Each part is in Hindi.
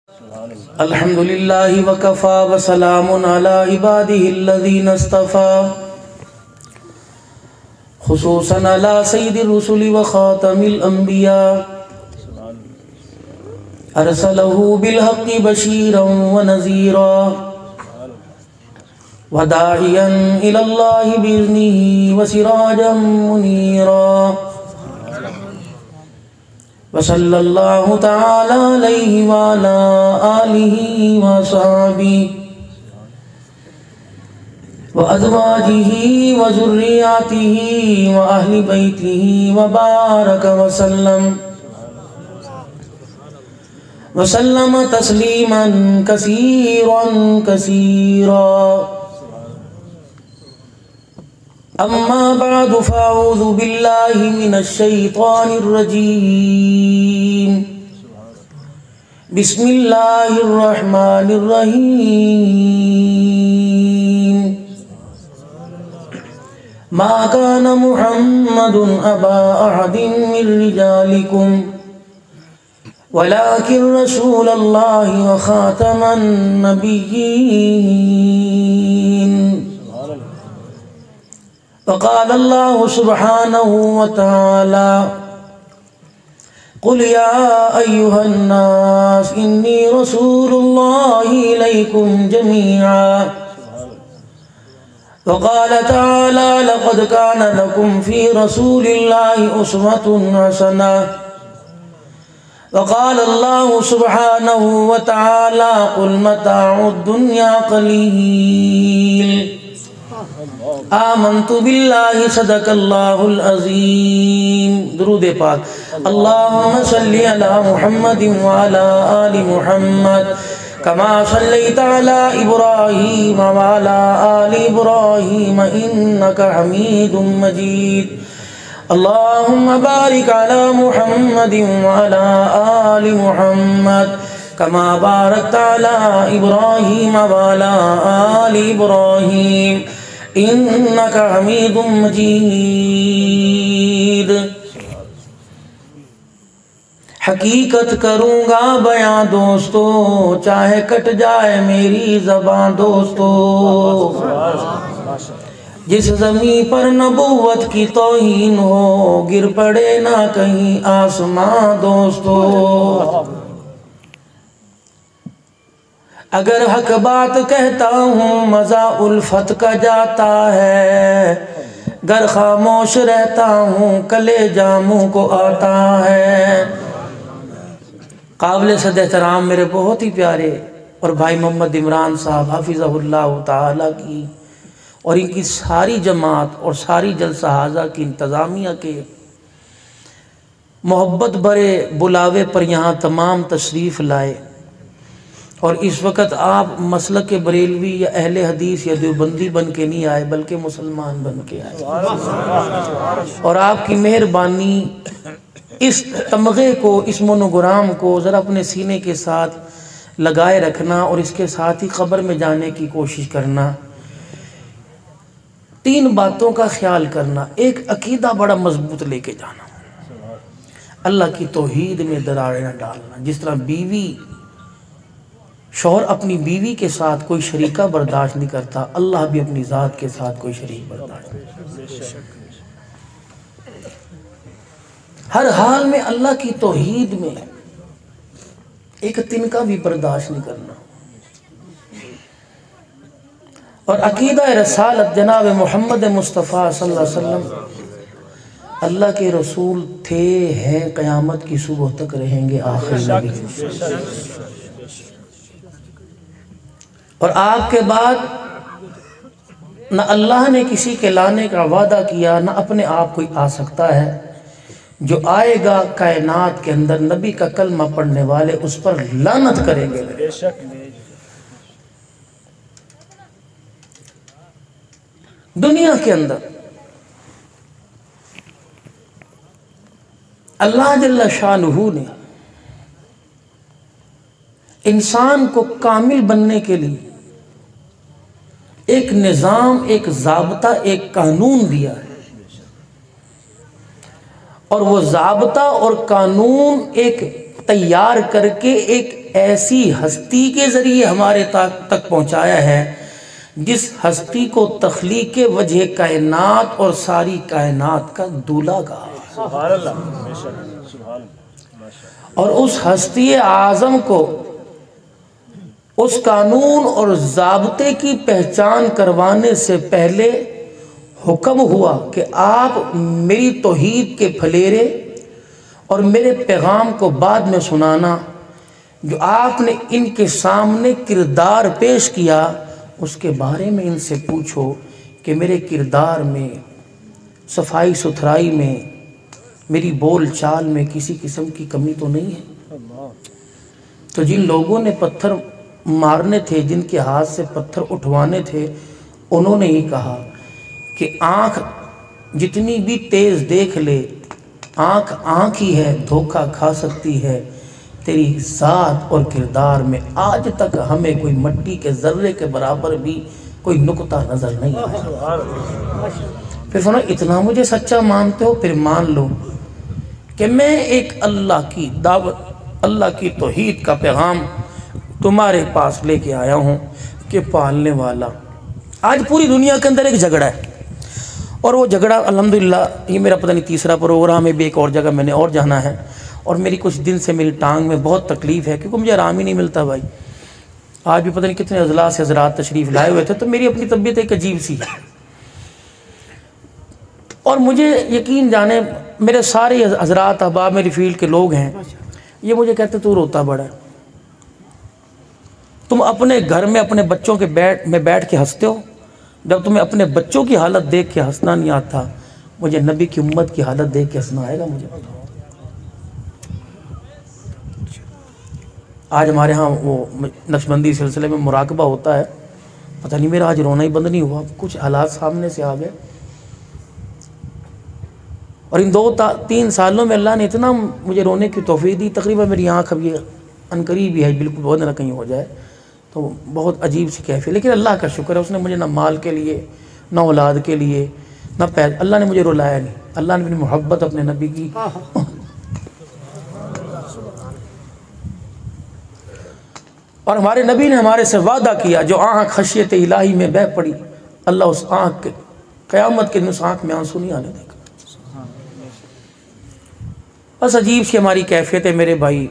अल्हम्दुलिल्लाहि वकफ़ा वसलामुन अला इबादिहिल्लज़ीना इस्तफ़ा खुसूसन अला सय्यिदिर रुसुलि व ख़ातमिल अंबिया अरसलहु बिल हक़्क़ि बशीरन व नज़ीरा व दाइयन इलल्लाहि बिइज़्निहि व सिराजम मुनीरा वसल्लल्लाहु तआला अलैहि व अला आलिहि व सहाबिही व अज़वाजिही व ज़ुर्रिय्यातिही व अहलि बैतिही व बारक वसल्लम तस्लीमन कसीरन कसीरा। अम्मा बअदु फ़अऊज़ु बिल्लाहि मिनश शैतानिर रजीम। बिस्मिल्लाहिर रहमानिर रहीम। मा काना मुहम्मदुन अबा अहदिन मिन रिजालिकुम वलाकिन रसूलल्लाहि व खातमन नबिय्यीन। फ़क़ाल अल्लाहु सुब्हानहु व तआला क़ुल या अय्युहन नास इन्नी रसूलुल्लाहि इलैकुम जमीआ। फ़क़ाल तआला लक़द कान लकुम फ़ी रसूलिल्लाहि उस्वतुन हसना। फ़क़ाल अल्लाहु सुब्हानहु व तआला क़ुल मताउद दुनिया क़लील। आमन्तु बिल्लाहि सदक़ल्लाहुल अज़ीम। दुरूद पाक। अल्लाहुम्मा सल्लि अला मुहम्मदिन व अला आलि मुहम्मद कमा सल्लैता अला इब्राहीम व अला आलि इब्राहीम इन्नका हमीदुम मजीद। अल्लाहुम्मा बारिक अला मुहम्मदिन व अला आलि मुहम्मद कमा बारकता अला इब्राहीम व अला आलि इब्राहीम इन्नका हमीदुम मजीद। हकीकत करूँगा बयां दोस्तों, चाहे कट जाए मेरी ज़बां दोस्तों। जिस ज़मीं पर नबुव्वत की तौहीन हो, गिर पड़े ना कहीं आसमां दोस्तों। अगर हक बात कहता हूँ मज़ा उल्फत का जाता है, गर खामोश रहता हूँ कलेजा मुँह को आता है। काबिल सद एहतराम मेरे बहुत ही प्यारे और भाई मोहम्मद इमरान साहब हफ़िज़हुल्लाह ताला की और इनकी सारी जमात और सारी जलसा हाज़ा की इंतज़ामिया के मोहब्बत भरे बुलावे पर यहाँ तमाम तशरीफ़ लाए। और इस वक्त आप मसलक के बरेलवी या अहले हदीस या देवबंदी बन के नहीं आए, बल्कि मुसलमान बन के आए। और आपकी मेहरबानी इस तमगे को, इस मोनोग्राम को ज़रा अपने सीने के साथ लगाए रखना और इसके साथ ही क़ब्र में जाने की कोशिश करना। तीन बातों का ख्याल करना। एक, अकीदा बड़ा मजबूत लेके जाना, अल्लाह की तौहीद में दरारें न डालना। जिस तरह बीवी शौहर अपनी बीवी के साथ कोई शरीका बर्दाश्त नहीं करता, अल्लाह भी अपनी ज़ात के साथ कोई शरीक बर्दाश्त नहीं करता। हर हाल में अल्लाह की तौहीद में एक तिनका भी बर्दाश्त नहीं करना। और अकीदा रसालत जनाब मोहम्मद मुस्तफ़ा सल्लल्लाहु अलैहि वसल्लम अल्लाह के रसूल थे, हैं, क़यामत की सुबह तक रहेंगे, आखिरी नबी। और आपके बाद न अल्लाह ने किसी के लाने का वादा किया, न अपने आप कोई आ सकता है। जो आएगा कायनात के अंदर नबी का कलमा पढ़ने वाले उस पर लानत करेंगे। दुनिया के अंदर अल्लाह जल्ला शानुहु ने इंसान को कामिल बनने के लिए एक निज़ाम, एक ज़ाब्ता, एक कानून दिया है। और वो ज़ाब्ता और कानून एक तैयार करके एक ऐसी हस्ती के ज़रिए हमारे तक पहुँचाया है जिस हस्ती को तख्लीक वजह कायनात और सारी कायनात का दूल्हा कहा। और उस हस्ती आज़म को उस कानून और ज़ाब्ते की पहचान करवाने से पहले हुक्म हुआ कि आप मेरी तौहीद के फलेरे और मेरे पैगाम को बाद में सुनाना। जो आपने इनके सामने किरदार पेश किया उसके बारे में इनसे पूछो कि मेरे किरदार में, सफाई सुथराई में, मेरी बोल चाल में किसी किस्म की कमी तो नहीं है। तो जिन लोगों ने पत्थर मारने थे, जिनके हाथ से पत्थर उठवाने थे, उन्होंने ही कहा कि आँख जितनी भी तेज़ देख ले, आँख आँख ही है, धोखा खा सकती है। तेरी ज़ात और किरदार में आज तक हमें कोई मट्टी के ज़र्रे के बराबर भी कोई नुक्ता नज़र नहीं आया। फिर सुनो, इतना मुझे सच्चा मानते हो, फिर मान लो कि मैं एक अल्लाह की दावत, अल्लाह की तौहीद का पैगाम तुम्हारे पास लेके आया हूँ कि पालने वाला। आज पूरी दुनिया के अंदर एक झगड़ा है, और वो झगड़ा अल्हम्दुलिल्लाह ये मेरा पता नहीं तीसरा प्रोग्राम है भी, एक और जगह मैंने और जाना है, और मेरी कुछ दिन से मेरी टांग में बहुत तकलीफ़ है क्योंकि मुझे आराम ही नहीं मिलता भाई। आज भी पता नहीं कितने अजला से हजरात तशरीफ़ लाए हुए थे, तो मेरी अपनी तबीयत एक अजीब सी है। और मुझे यकीन जाने मेरे सारे हजरात अहबाब मेरी फील्ड के लोग हैं, ये मुझे कहते तू रोता बड़ा है, तुम अपने घर में अपने बच्चों के बैठ के हंसते हो, जब तुम्हें अपने बच्चों की हालत देख के हंसना नहीं आता, मुझे नबी की उम्मत की हालत देख के हंसना आएगा? मुझे बताओ। आज हमारे यहाँ वो नक्शबंदी सिलसिले में मुराकबा होता है, पता नहीं मेरा आज रोना ही बंद नहीं हुआ, कुछ हालात सामने से आ गए। और इन 2-3 सालों में अल्लाह ने इतना मुझे रोने की तौफीक दी, तकरीबन मेरी आँख अब ये अनकरीब ही है, बिल्कुल बहुत ना कहीं हो जाए, तो बहुत अजीब सी कैफियत। लेकिन अल्लाह का शुक्र है, उसने मुझे ना माल के लिए, ना औलाद के लिए, ना पैसा, अल्लाह ने मुझे रुलाया नहीं। अल्लाह ने मेरी मोहब्बत अपने नबी की और हमारे नबी ने हमारे से वादा किया, जो आँख खशियत इलाही में बह पड़ी, अल्लाह उस आँख के क़यामत के उस आँख में आंसू नहीं आने देगा। बस अजीब सी हमारी कैफियत है मेरे भाई।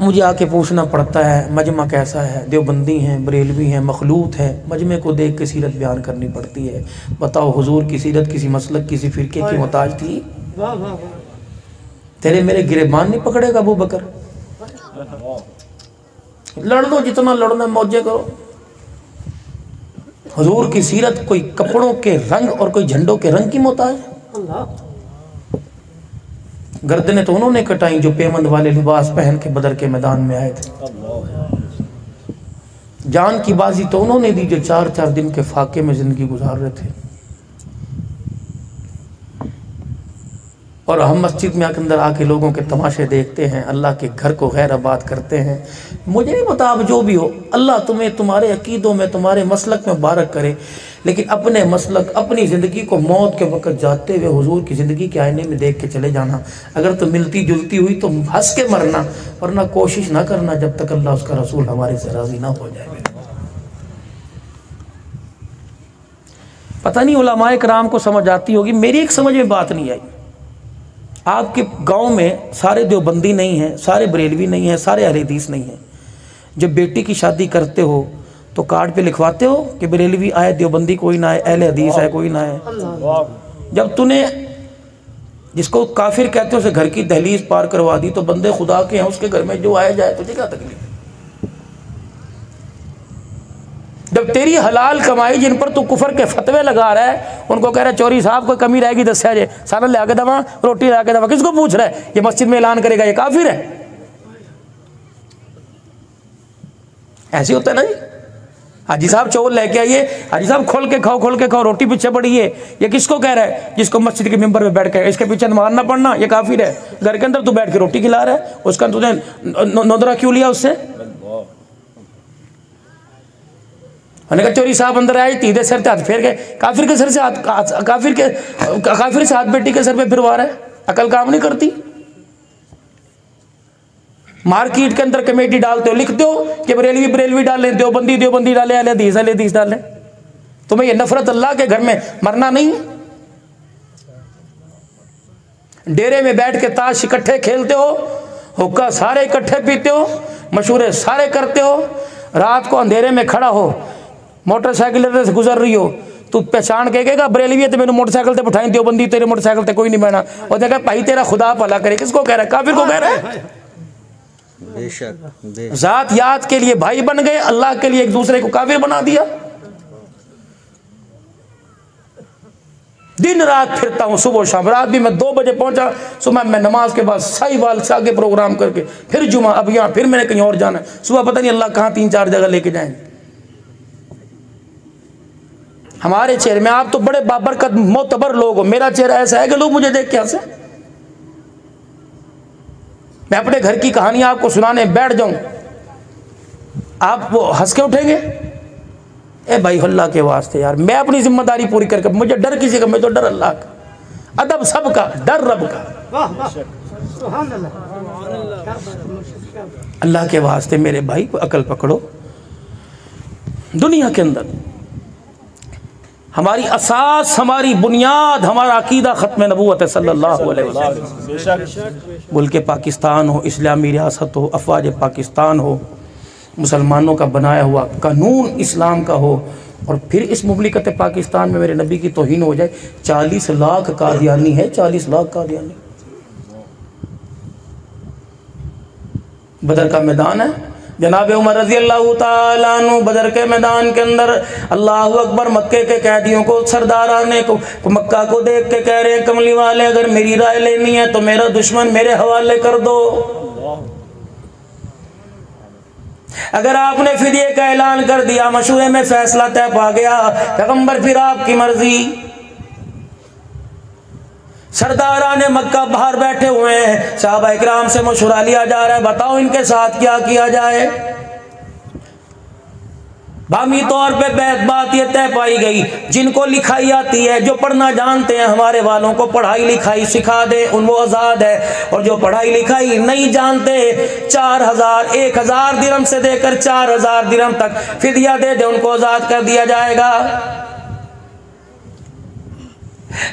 मुझे आके पूछना पड़ता है मजमा कैसा है, देवबंदी हैं, बरेलवी हैं, मखलूत है, मजमे को देख के सीरत बयान करनी पड़ती है। बताओ हुजूर की सीरत किसी मसलक किसी फ़िरके की मोहताज थी? तेरे मेरे गिरेबान नहीं पकड़ेगा अबू बकर। लड़ दो जितना लड़ना, मौजे करो। हुजूर की सीरत कोई कपड़ों के रंग और कोई झंडों के रंग की मोहताज है? गर्दनें तो उन्होंने कटाई जो पेमंद वाले लिबास पहन के बदर के मैदान में आए थे। जान की बाजी तो उन्होंने दी जो 4-4 दिन के फाके में जिंदगी गुजार रहे थे। और हम मस्जिद में अंदर आके लोगों के तमाशे देखते हैं, अल्लाह के घर को गैर आबाद करते हैं। मुझे नहीं पता अब जो भी हो, अल्लाह तुम्हें तुम्हारे अकीदों में तुम्हारे मसलक में मुबारक करे, लेकिन अपने मसलक अपनी ज़िंदगी को मौत के वक्त जाते हुए हुजूर की ज़िंदगी के आईने में देख के चले जाना। अगर तो मिलती जुलती हुई तो हंस के मरना, वरना कोशिश ना करना जब तक अल्लाह उसका रसूल हमारे से राज़ी ना हो जाए। पता नहीं उलमाए कराम को समझ आती होगी, मेरी एक समझ में बात नहीं आई। आपके गांव में सारे देवबंदी नहीं हैं, सारे बरेलवी नहीं हैं, सारे अहले हदीस नहीं हैं। जब बेटी की शादी करते हो तो कार्ड पे लिखवाते हो कि बरेलवी आए, देवबंदी कोई ना आए, अहले हदीस आए कोई ना आए। जब तूने जिसको काफिर कहते हो उसे घर की दहलीज पार करवा दी तो बंदे खुदा के हैं, उसके घर में जो आया जाए, तुझे क्या तकलीफ? जब तेरी हलाल कमाई जिन पर तू कुफर के फतवे लगा रहा है, उनको कह रहा है चोरी साहब कोई कमी रहेगी दस्या जे, सारा ले आके दवा, रोटी ले आके दवा, किसको पूछ रहा है? ये मस्जिद में ऐलान करेगा ये काफिर है? ऐसे होता है ना जी। हाजी साहब चोर लेके आइए, हाजी साहब खोल के खाओ, रोटी पीछे पड़ी है, ये किसको कह रहा है? जिसको मस्जिद के मेंबर पे बैठ के इसके पीछे मारना पड़ना, ये काफिर है। घर के अंदर तू बैठ के रोटी खिला रहा है, उसका तुझे नोदरा क्यों लिया उससे? मैंने कहा चोरी साहब अंदर आए, तीधे सर से हाथ फेर गए, काफिर के सर से हाथ, काफिर से हाथ बेटी के सर पे फिरवा रहा है, अकल काम नहीं करती। मार्केट के अंदर कमेटी डालते हो, लिखते हो कि बरेलवी बरेलवी डालें, देवबंदी देवबंदी डालें, अहले हदीस डालें। तुम्हें ये नफरत अल्लाह के घर में मरना नहीं? डेरे में बैठ के ताश इकट्ठे खेलते हो, हुक्का सारे इकट्ठे पीते हो, मशूरे सारे करते हो, रात को अंधेरे में खड़ा हो, मोटरसाइकिल से गुजर रही हो, तू पहचान के कहेगा बरेलवी है तो मैंने मोटरसाइकिल से बिठाई, देवबंदी तेरे मोटरसाइकिल से कोई नहीं बैठा, और देखा भाई तेरा खुदा भला करे। किसको कह रहा है? काफिर को कह रहा है। बेशक जात याद के लिए भाई बन गए, अल्लाह के लिए एक दूसरे को काफिर बना दिया। दिन रात फिरता हूँ, सुबह शाम। रात भी मैं 2 बजे पहुंचा, सुबह मैं नमाज के बाद साहिवाल से आगे प्रोग्राम करके फिर जुमा, अब यहाँ फिर मैंने कहीं और जाना है। सुबह पता नहीं अल्लाह कहाँ 3-4 जगह लेके जाएंगे। हमारे चेहरे में, आप तो बड़े बाबरकत मोतबर लोग हो, मेरा चेहरा ऐसा है कि लोग मुझे देख के हंसे। मैं अपने घर की कहानी आपको सुनाने बैठ जाऊं, आप वो हंस के उठेंगे। ए भाई अल्लाह के वास्ते यार, मैं अपनी जिम्मेदारी पूरी करके, मुझे डर किसी का, मैं तो डर अल्लाह का, अदब सबका, डर रब का। अल्लाह के वास्ते मेरे भाई को अकल पकड़ो। दुनिया के अंदर हमारी असास, हमारी बुनियाद, हमारा अकीदा खत्म नबूवत है सल्लल्लाहु अलैहि वसल्लम। मुल्क पाकिस्तान हो, इस्लामी रियासत हो, अफवाज पाकिस्तान हो, मुसलमानों का बनाया हुआ कानून इस्लाम का हो, और फिर इस मुमलिकत पाकिस्तान में मेरे नबी की तौहीन हो जाए। 40 लाख कादियानी है, 40 लाख कादियानी। बदर का मैदान है, जनाब उमर रजी अल्लाह तआला अन्हु बदर के मैदान के अंदर अल्लाह अकबर, मक्के के कैदियों को, सरदाराने को मक्का को देख के कह रहे हैं, कमली वाले अगर मेरी राय लेनी है तो मेरा दुश्मन मेरे हवाले कर दो। अगर आपने फिदिये का ऐलान कर दिया, मशूरे में फैसला तय पा गया, पैगंबर फिर आपकी मर्जी। सरदाराने मक्का बाहर बैठे हुए हैं, साहबा इकराम से मशुरा लिया जा रहा है, बताओ इनके साथ क्या किया जाए। बामी तौर पे बात ये तय पाई गई, जिनको लिखाई आती है, जो पढ़ना जानते हैं, हमारे वालों को पढ़ाई लिखाई सिखा दे, उन वो आज़ाद है, और जो पढ़ाई लिखाई नहीं जानते 1000 दिरहम से देकर 4000 दिरहम तक फिदिया दे दे, उनको आज़ाद कर दिया जाएगा।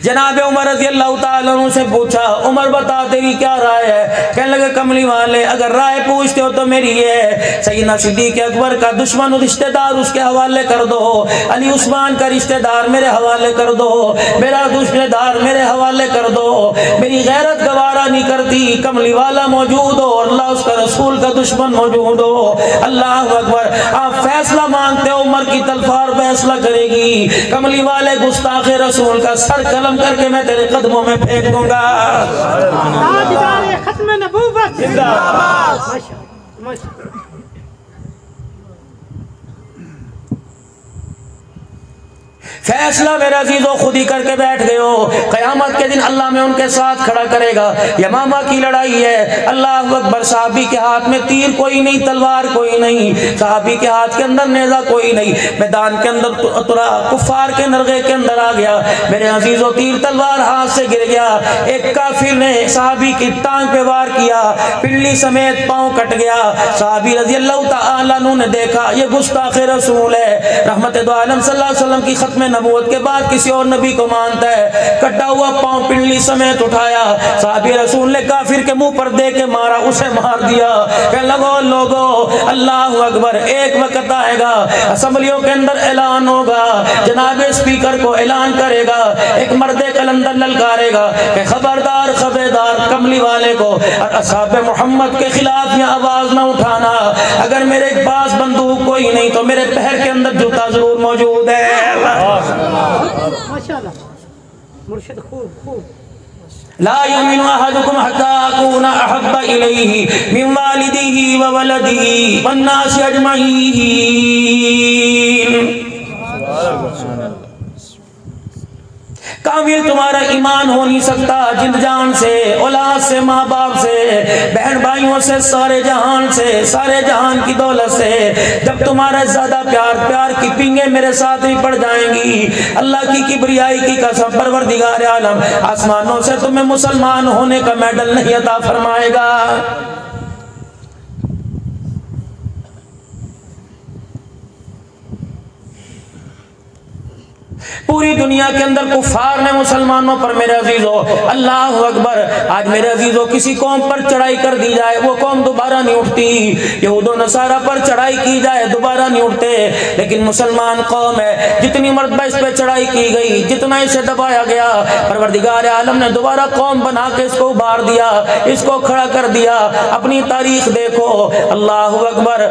जनाब उमर रज़ी अल्लाह तआला अन्हु से पूछा, उमर बता तेरी क्या राय है? कहने लगे कमली वाले अगर राय पूछते हो तो मेरी ये है, सैयदना सिद्दीक़ अकबर का दुश्मन रिश्तेदार उसके हवाले कर दो, अली उस्मान का रिश्तेदार मेरे हवाले कर दो, मेरा रिश्तेदार मेरे हवाले कर दो। मेरी गैरत गवारा नहीं करती, कमली वाला मौजूद हो, अल्लाह उसका रसूल का दुश्मन मौजूद हो। अल्लाह अकबर। आप फैसला मांगते हो, उमर की तलवार फैसला करेगी। कमली वाले गुस्ताखे रसूल का सर कलम करके मैं तेरे कदमों में फेंक दूंगा। खत्म नबूवत जिंदाबाद। फैसला मेरा अजीजों खुद ही करके बैठ गए हो। क़यामत के दिन अल्लाह में उनके साथ खड़ा करेगा। यमामा की लड़ाई है, अल्लाह अकबर। साहबी के हाथ में तीर कोई नहीं, तलवार कोई नहीं, साहबी के हाथ के अंदर नेज़ा कोई नहीं, मैदान के अंदर तुरा कुफार के नरगे के अंदर आ गया। मेरे अजीजों तीर तलवार हाथ से गिर गया। एक काफिर ने साहबी की टांग पे वार किया, पिल्ली समेत पाँव कट गया। साहबी रज़ी अल्लाह तआला अन्हु ने देखा ये गुस्ताखे रसूल है, रहमत दो आलम सल्लल्लाहु अलैहि वसल्लम की खत्म नबूवत के बाद किसी और नबी को मानता है। कटा हुआ पांव पिंडली समेत उठाया, साहबी रसूल ने काफिर के मुंह पर दे के मारा, उसे मार दिया। कहने लगो लोगो अल्लाह अकबर, एक वक्त आएगा असेंबलियों के अंदर ऐलान होगा, जनाब स्पीकर को ऐलान करेगा, एक मर्दे कलंदर ललकारेगा कि खबरदार खबरदार कमली वाले को और असहाबे मोहम्मद के खिलाफ यहाँ आवाज न उठाना। अगर मेरे पास बंदूक कोई नहीं तो मेरे पैर के अंदर जूता जरूर मौजूद है। माशाअल्लाह मुर्शिद खूब। ला युमिनु अहदुकुम हत्ता अकूना अहब्बा इलैहि मिन वालिदिही व वलदिही वन नासि अजमईन। कामिल तुम्हारा ईमान हो नहीं सकता जिंद जान से, औलाद से, माँ बाप से, बहन भाइयों से, सारे जहान से, सारे जहान की दौलत से। जब तुम्हारा ज्यादा प्यार की पिंगे मेरे साथ ही पड़ जाएंगी। अल्लाह की किबरियाई की कसम, परवरदिगार आलम आसमानों से तुम्हें मुसलमान होने का मेडल नहीं अता फरमाएगा। पूरी दुनिया के अंदर कुफार ने मुसलमानों पर, मेरे अजीजों, अल्लाह अकबर, आज मेरे अजीजों किसी कौम पर चढ़ाई कर दी जाए वो कौम दोबारा नहीं उठती, यहूद और नसारा पर चढ़ाई की जाए दोबारा नहीं उठते, लेकिन मुसलमान कौम है, जितनी मर्तबा इस पर चढ़ाई की गई, जितना इसे दबाया गया, परवरदिगार आलम ने दोबारा कौम बना के इसको उभार दिया, इसको खड़ा कर दिया। अपनी तारीख देखो, अल्लाह अकबर,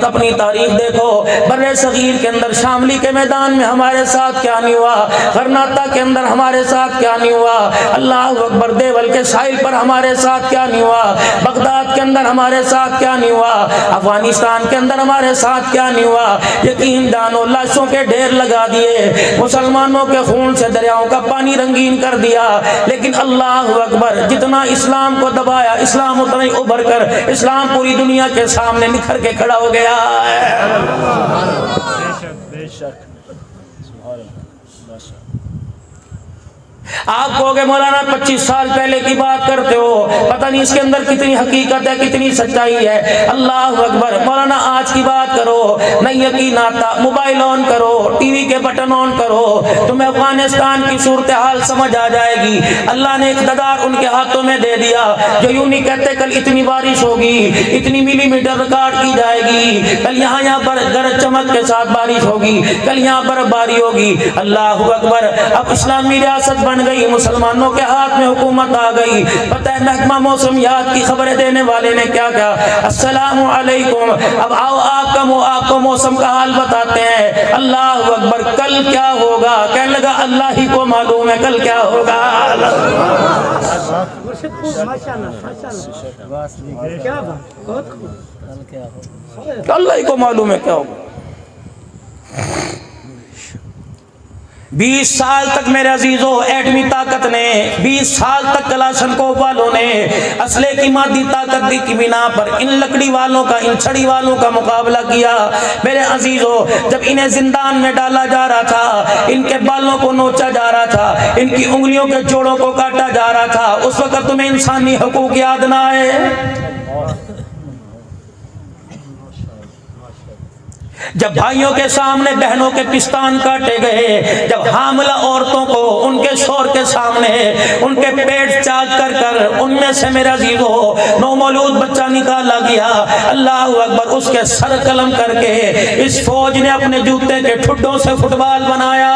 अपनी तारीख देखो, बर्रे सगीर के अंदर शामली के मैदान में हमारे साथ क्या नहीं हुआ, गरनाता के अंदर हमारे साथ क्या नहीं हुआ, अल्लाह अकबर, देवल के साहिल पर हमारे साथ क्या नहीं हुआ, बगदाद के अंदर हमारे साथ क्या नहीं हुआ, अफगानिस्तान के अंदर हमारे साथ क्या नहीं हुआ। यकीन जानो, लाशों के ढेर लगा दिए, मुसलमानों के खून से दरियाओं का पानी रंगीन कर दिया, लेकिन अल्लाह अकबर, जितना इस्लाम को दबाया, इस्लाम उतना ही उभर कर इस्लाम पूरी दुनिया के सामने निखर के खड़ा हो गया है। आप कहोगे मौलाना 25 साल पहले की बात करते हो, पता नहीं इसके अंदर कितनी हकीकत है, कितनी सच्चाई है। अल्लाह अकबर, मौलाना आज की बात करो, नहीं यकीन आता, मोबाइल ऑन करो, टीवी के बटन ऑन करो, तुम्हें अफगानिस्तान की सूरत हाल समझ आ जाएगी। अल्लाह ने इक़्तिदार उनके हाथों में दे दिया, जो यूं नहीं कहते कल इतनी बारिश होगी, इतनी मिलीमीटर रिकॉर्ड की जाएगी, कल यहाँ पर गरज चमक के साथ बारिश होगी, कल यहाँ बर्फबारी होगी। अल्लाह अकबर, अब इस्लामी रियासत बन गई, मुसलमानों के हाथ में हुकूमत आ गई। पता है महकमा मौसमियात की खबरें देने वाले ने क्या कहा, अस्सलामु अलैकुम, अब आओ आपको मौसम का हाल बताते हैं। अल्लाह अकबर, कल क्या होगा, कहने लगा अल्लाह ही को मालूम है कल क्या होगा। अल्लाह ही को मालूम है क्या होगा। 20 साल तक मेरे अजीजों एटमी ताकत ने, 20 साल तक कलाशनकोव वालों ने असले की मादी ताकत की बिना पर इन लकड़ी वालों का, इन छड़ी वालों का मुकाबला किया। मेरे अजीजों, जब इन्हें जिंदान में डाला जा रहा था, इनके बालों को नोचा जा रहा था, इनकी उंगलियों के जोड़ों को काटा जा रहा था, उस वक्त तुम्हें इंसानी हकूक याद ना आए? जब भाइयों के सामने बहनों के पिस्तान काटे गए, जब हामला औरतों को उनके शोर के सामने उनके पेट चाक कर कर उनमें से मेरा जीवो नौमौलूद बच्चा निकाला गया, अल्लाह अकबर, उसके सर कलम करके इस फौज ने अपने जूते के ठुड्डों से फुटबॉल बनाया।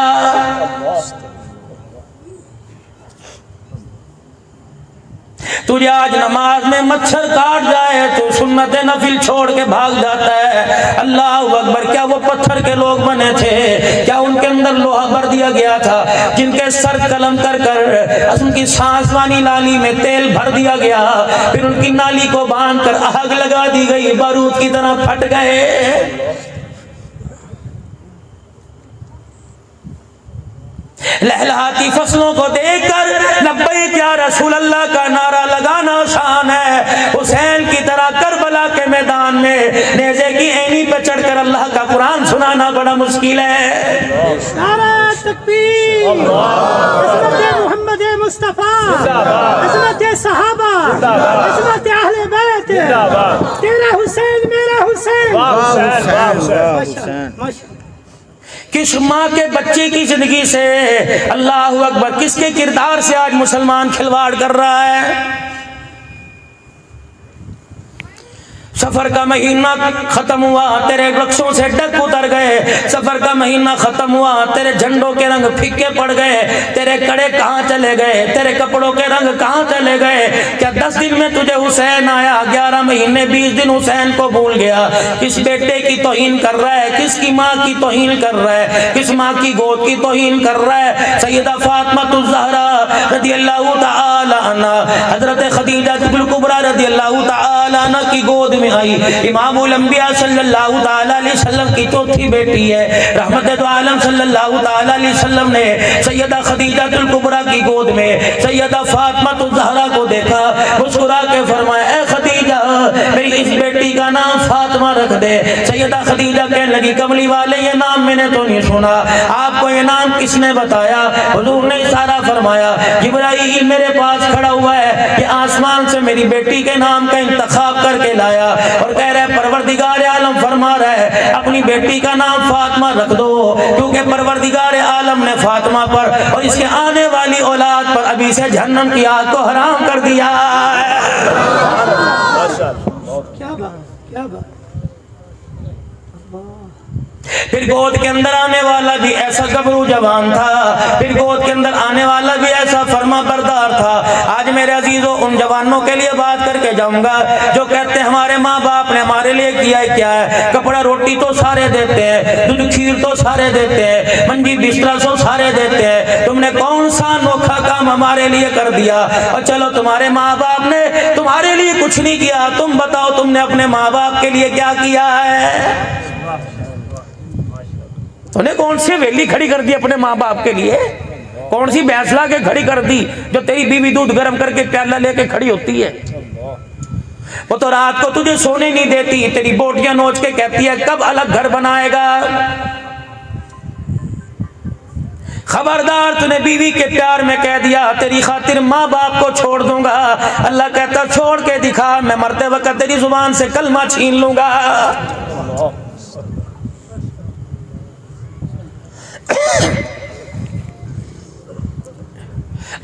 तुझे आज नमाज में मच्छर काट जाए तो सुन्नत नफिल छोड़ के भाग जाता है। अल्लाह अकबर, क्या वो पत्थर के लोग बने थे, क्या उनके अंदर लोहा भर दिया गया था, जिनके सर कलम कर कर उनकी सांस वाली नाली में तेल भर दिया गया, फिर उनकी नाली को बांध कर आग लगा दी गई, बारूद की तरह फट गए। लहलहाती फसलों को देखकर लब्बैक या रसूल अल्लाह का नारा लगाना आसान है, हुसैन की तरह करबला के मैदान में नेज़े की ऐनी पर चढ़कर अल्लाह का कुरान सुनाना बड़ा मुश्किल है। नारा तकबीर, अज़मत मोहम्मद मुस्तफा, अज़मत सहाबा, अज़मत अहले बैत, तेरा हुसैन मेरा हुसैन। किस माँ के बच्चे की जिंदगी से, अल्लाह अकबर, किसके किरदार से आज मुसलमान खिलवाड़ कर रहा है। सफर का महीना खत्म हुआ, तेरे वृक्षों से डग उतर गए, सफर का महीना खत्म हुआ, तेरे झंडों के रंग फीके पड़ गए, तेरे कड़े कहाँ चले गए, तेरे कपड़ों के रंग कहाँ चले गए। क्या 10 दिन में तुझे हुसैन आया, 11 महीने 20 दिन हुसैन को भूल गया। किस बेटे की तौहीन कर रहा है, किसकी माँ की तौहीन कर रहा है, किस माँ की गोद की तौहीन कर रहा है। सैयदा फातिमा ज़हरा रज़ियल्लाहु तआला अन्हा, हज़रत खदीजा कुबरा रज़ियल्लाहु तआला अन्हा की गोद में आई। इमामुल अंबिया सल्लल्लाहु तआला अलैहि वसल्लम की चौथी बेटी है। रहमत आलम सल्लल्लाहु तआला अलैहि वसल्लम ने सैयदा खदीजा कुबरा की गोद में सैयदा फातिमा ज़हरा को देखा, मुस्कुरा के फरमाया, ए खदीजा, मेरी इस बेटी का नाम फातिमा रख दे। सैयदा खदीजा कहने लगी, कमली वाले, ये नाम मैंने तो नहीं सुना, आपको ये नाम किसने बताया? हुजूर ने इशारा फरमाया, जिब्राइल मेरे पास खड़ा हुआ है, कि आसमान से मेरी बेटी के नाम का इंतखाब करके लाया और कह रहा है, परवरदिगार आलम फरमा रहा है अपनी बेटी का नाम फातिमा रख दो, क्योंकि परवरदिगार आलम ने फातिमा पर और इसके आने वाली औलाद पर अभी से जहन्नम की आग को हराम कर दिया है। क्या बात, क्या बात। फिर गोद के अंदर आने वाला भी ऐसा गबरू जवान था, फिर गोद के अंदर आने वाला भी ऐसा फरमा बरदार था। आज मेरे अजीजों उन जवानों के लिए बात करके जाऊंगा जो कहते हैं हमारे माँ बाप ने हमारे लिए किया है क्या है, कपड़ा रोटी तो सारे देते हैं, दूध खीर तो सारे देते हैं, मंजी बिस्तरा तो सारे देते हैं, तुमने कौन सा अनोखा काम हमारे लिए कर दिया। और चलो तुम्हारे माँ बाप ने तुम्हारे लिए कुछ नहीं किया, तुम बताओ तुमने अपने माँ बाप के लिए क्या किया है। तूने कौन सी वेली खड़ी कर दी अपने माँ बाप के लिए, कौन सी भैंस ला के खड़ी कर दी जो तेरी बीवी दूध गर्म करके प्याला लेके खड़ी होती है। वो तो रात को तुझे सोने नहीं देती, तेरी बोटियां नोच के कहती है कब अलग घर बनाएगा। खबरदार तूने बीवी के प्यार में कह दिया तेरी खातिर माँ बाप को छोड़ दूंगा, अल्लाह कहता छोड़ के दिखा, मैं मरते वक्त तेरी जुबान से कलमा छीन लूंगा।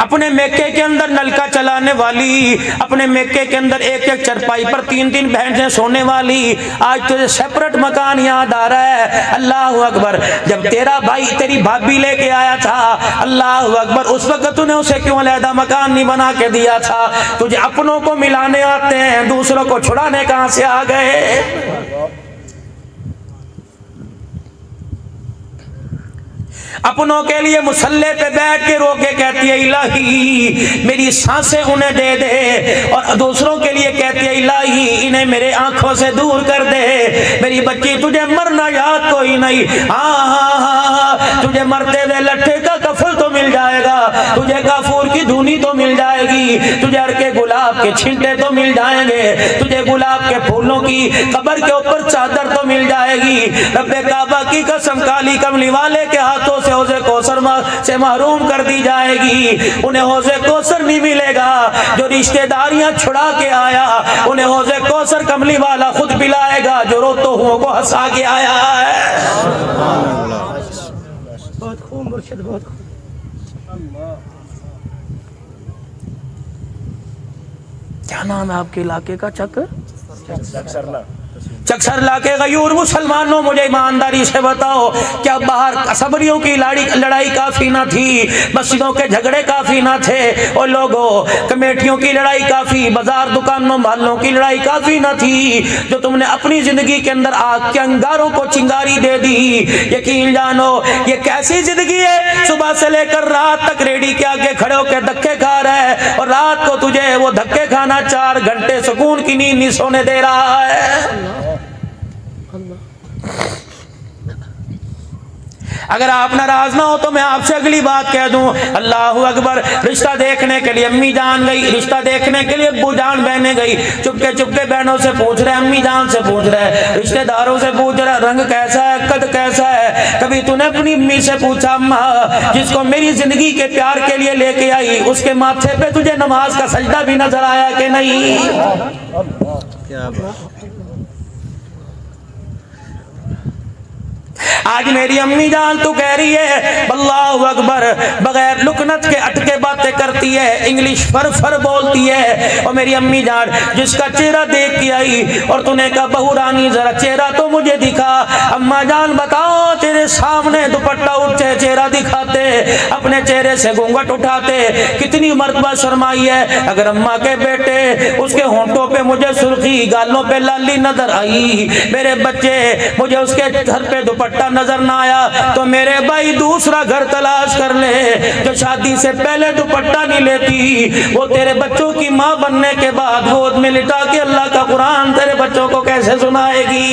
अपने मेके के अंदर नलका चलाने वाली, अपने मेके के अंदर एक एक चरपाई पर 3-3 भैंसें सोने वाली, आज तुझे सेपरेट मकान याद आ रहा है। अल्लाह अकबर, जब तेरा भाई तेरी भाभी लेके आया था, अल्लाह अकबर, उस वक्त तूने उसे क्यों अलहदा मकान नहीं बना के दिया था। तुझे अपनों को मिलाने आते हैं, दूसरों को छुड़ाने कहां से आ गए। अपनों के लिए मुसल्ले पे बैठ के रो के कहती है इलाही मेरी सांसें उन्हें दे दे, और दूसरों के लिए कहती है इलाही इन्हें मेरे आंखों से दूर कर दे। मेरी बच्ची तुझे मरना याद कोई नहीं, हाँ हाँ हाँ तुझे मरते हुए लट्ठे का कफल तो मिल जाएगा, तुझे काफूर की धुनी तो मिल जाएगी, तुझे हर के गुलाब के छिंटे तो मिल जाएंगे, तुझे गुलाब के फूलों की कब्र के ऊपर चादर तो मिल जाएगी। रब्बे काबा की कसम काली कमली वाले के हाथों से हौज़े कौसर से महरूम कर दी जाएगी। उन्हें हौज़े कौसर नहीं मिलेगा, जो रिश्तेदारियां छुड़ा के आया उन्हें हौज़े कौसर कमली वाला खुद पिलाएगा, जो रोतो हुओं को हंसा के आया है। बहुत खूब मुर्शिद, बहुत खूब। क्या नाम है आपके इलाके का? चक्सरला के गयूर मुसलमानों, मुझे ईमानदारी से बताओ क्या बाहर असबरियों की लड़ाई काफी ना थी, मस्जिदों के झगड़े काफी ना थे, और लोगों कमेटियों की लड़ाई काफी, बाजार दुकानों मोहल्लों की लड़ाई काफी ना थी, जो तुमने अपनी जिंदगी के अंदर आग के अंगारों को चिंगारी दे दी। यकीन जानो ये कैसी जिंदगी है, सुबह से लेकर रात तक रेडी के आगे खड़े होकर धक्के खा रहा है, और रात को तुझे वो धक्के खाना 4 घंटे सुकून की नींद नहीं सोने दे रहा है। अगर आप नाराज ना हो तो मैं आपसे अगली बात कह दूं, अल्लाह अकबर। रिश्ता देखने के लिए अम्मी जान गई, रिश्ता देखने के लिए अब्बू जान बहने गई, चुपके चुपके बहनों से पूछ रहे, अम्मी जान से पूछ रहे, रिश्तेदारों से पूछ रहे रंग कैसा है, कद कैसा है। कभी तूने अपनी अम्मी से पूछा अम्मा जिसको मेरी जिंदगी के प्यार के लिए लेके आई उसके माथे पे तुझे नमाज का सजदा भी नजर आया कि नहीं? क्या आज मेरी अम्मी जान तू कह रही है अल्लाह अकबर, बगैर लुकनत के अटके बातें करती है, इंग्लिश फर फर बोलती है। और मेरी अम्मी जान जिसका चेहरा देख के आई और तूने कहा बहू रानी जरा चेहरा तो मुझे दिखा। अम्मा जान बताओ तेरे सामने दुपट्टा उठे चेहरा दिखाते, अपने चेहरे से घूंघट उठाते, कितनी मर्तबा शर्माई है। अगर अम्मा के बेटे उसके होंठों पे मुझे सुर्खी, गालों पे लाली नजर आई, मेरे बच्चे मुझे उसके घर पे दुपट्टा नजर ना आया, तो मेरे भाई दूसरा घर तलाश कर ले। जो शादी से पहले दुपट्टा नहीं लेती वो तेरे बच्चों की माँ बनने के बाद गोद में लिटा के अल्लाह का कुरान तेरे बच्चों को कैसे सुनाएगी?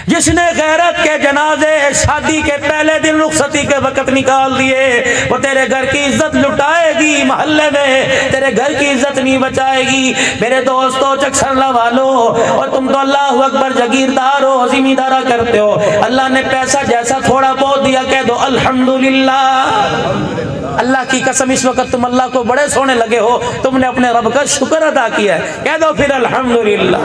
जिसने गैरत के जनाजे शादी के पहले दिन रुखसती के वक्त निकाल दिए वो तेरे घर की इज्जत लुटाएगी, मोहल्ले में तेरे घर की इज्जत नहीं बचाएगी। मेरे दोस्तों चक्सरला वालों, और तुम तो अल्लाह अकबर जागीरदार हो, जिम्मेदारा करते हो, अल्लाह ने पैसा जैसा थोड़ा बहुत दिया कह दो अल्हम्दुलिल्लाह। अल्लाह की कसम इस वक्त तुम अल्लाह को बड़े सोने लगे हो, तुमने अपने रब का शुक्र अदा किया है, कह दो फिर अल्हम्दुलिल्लाह।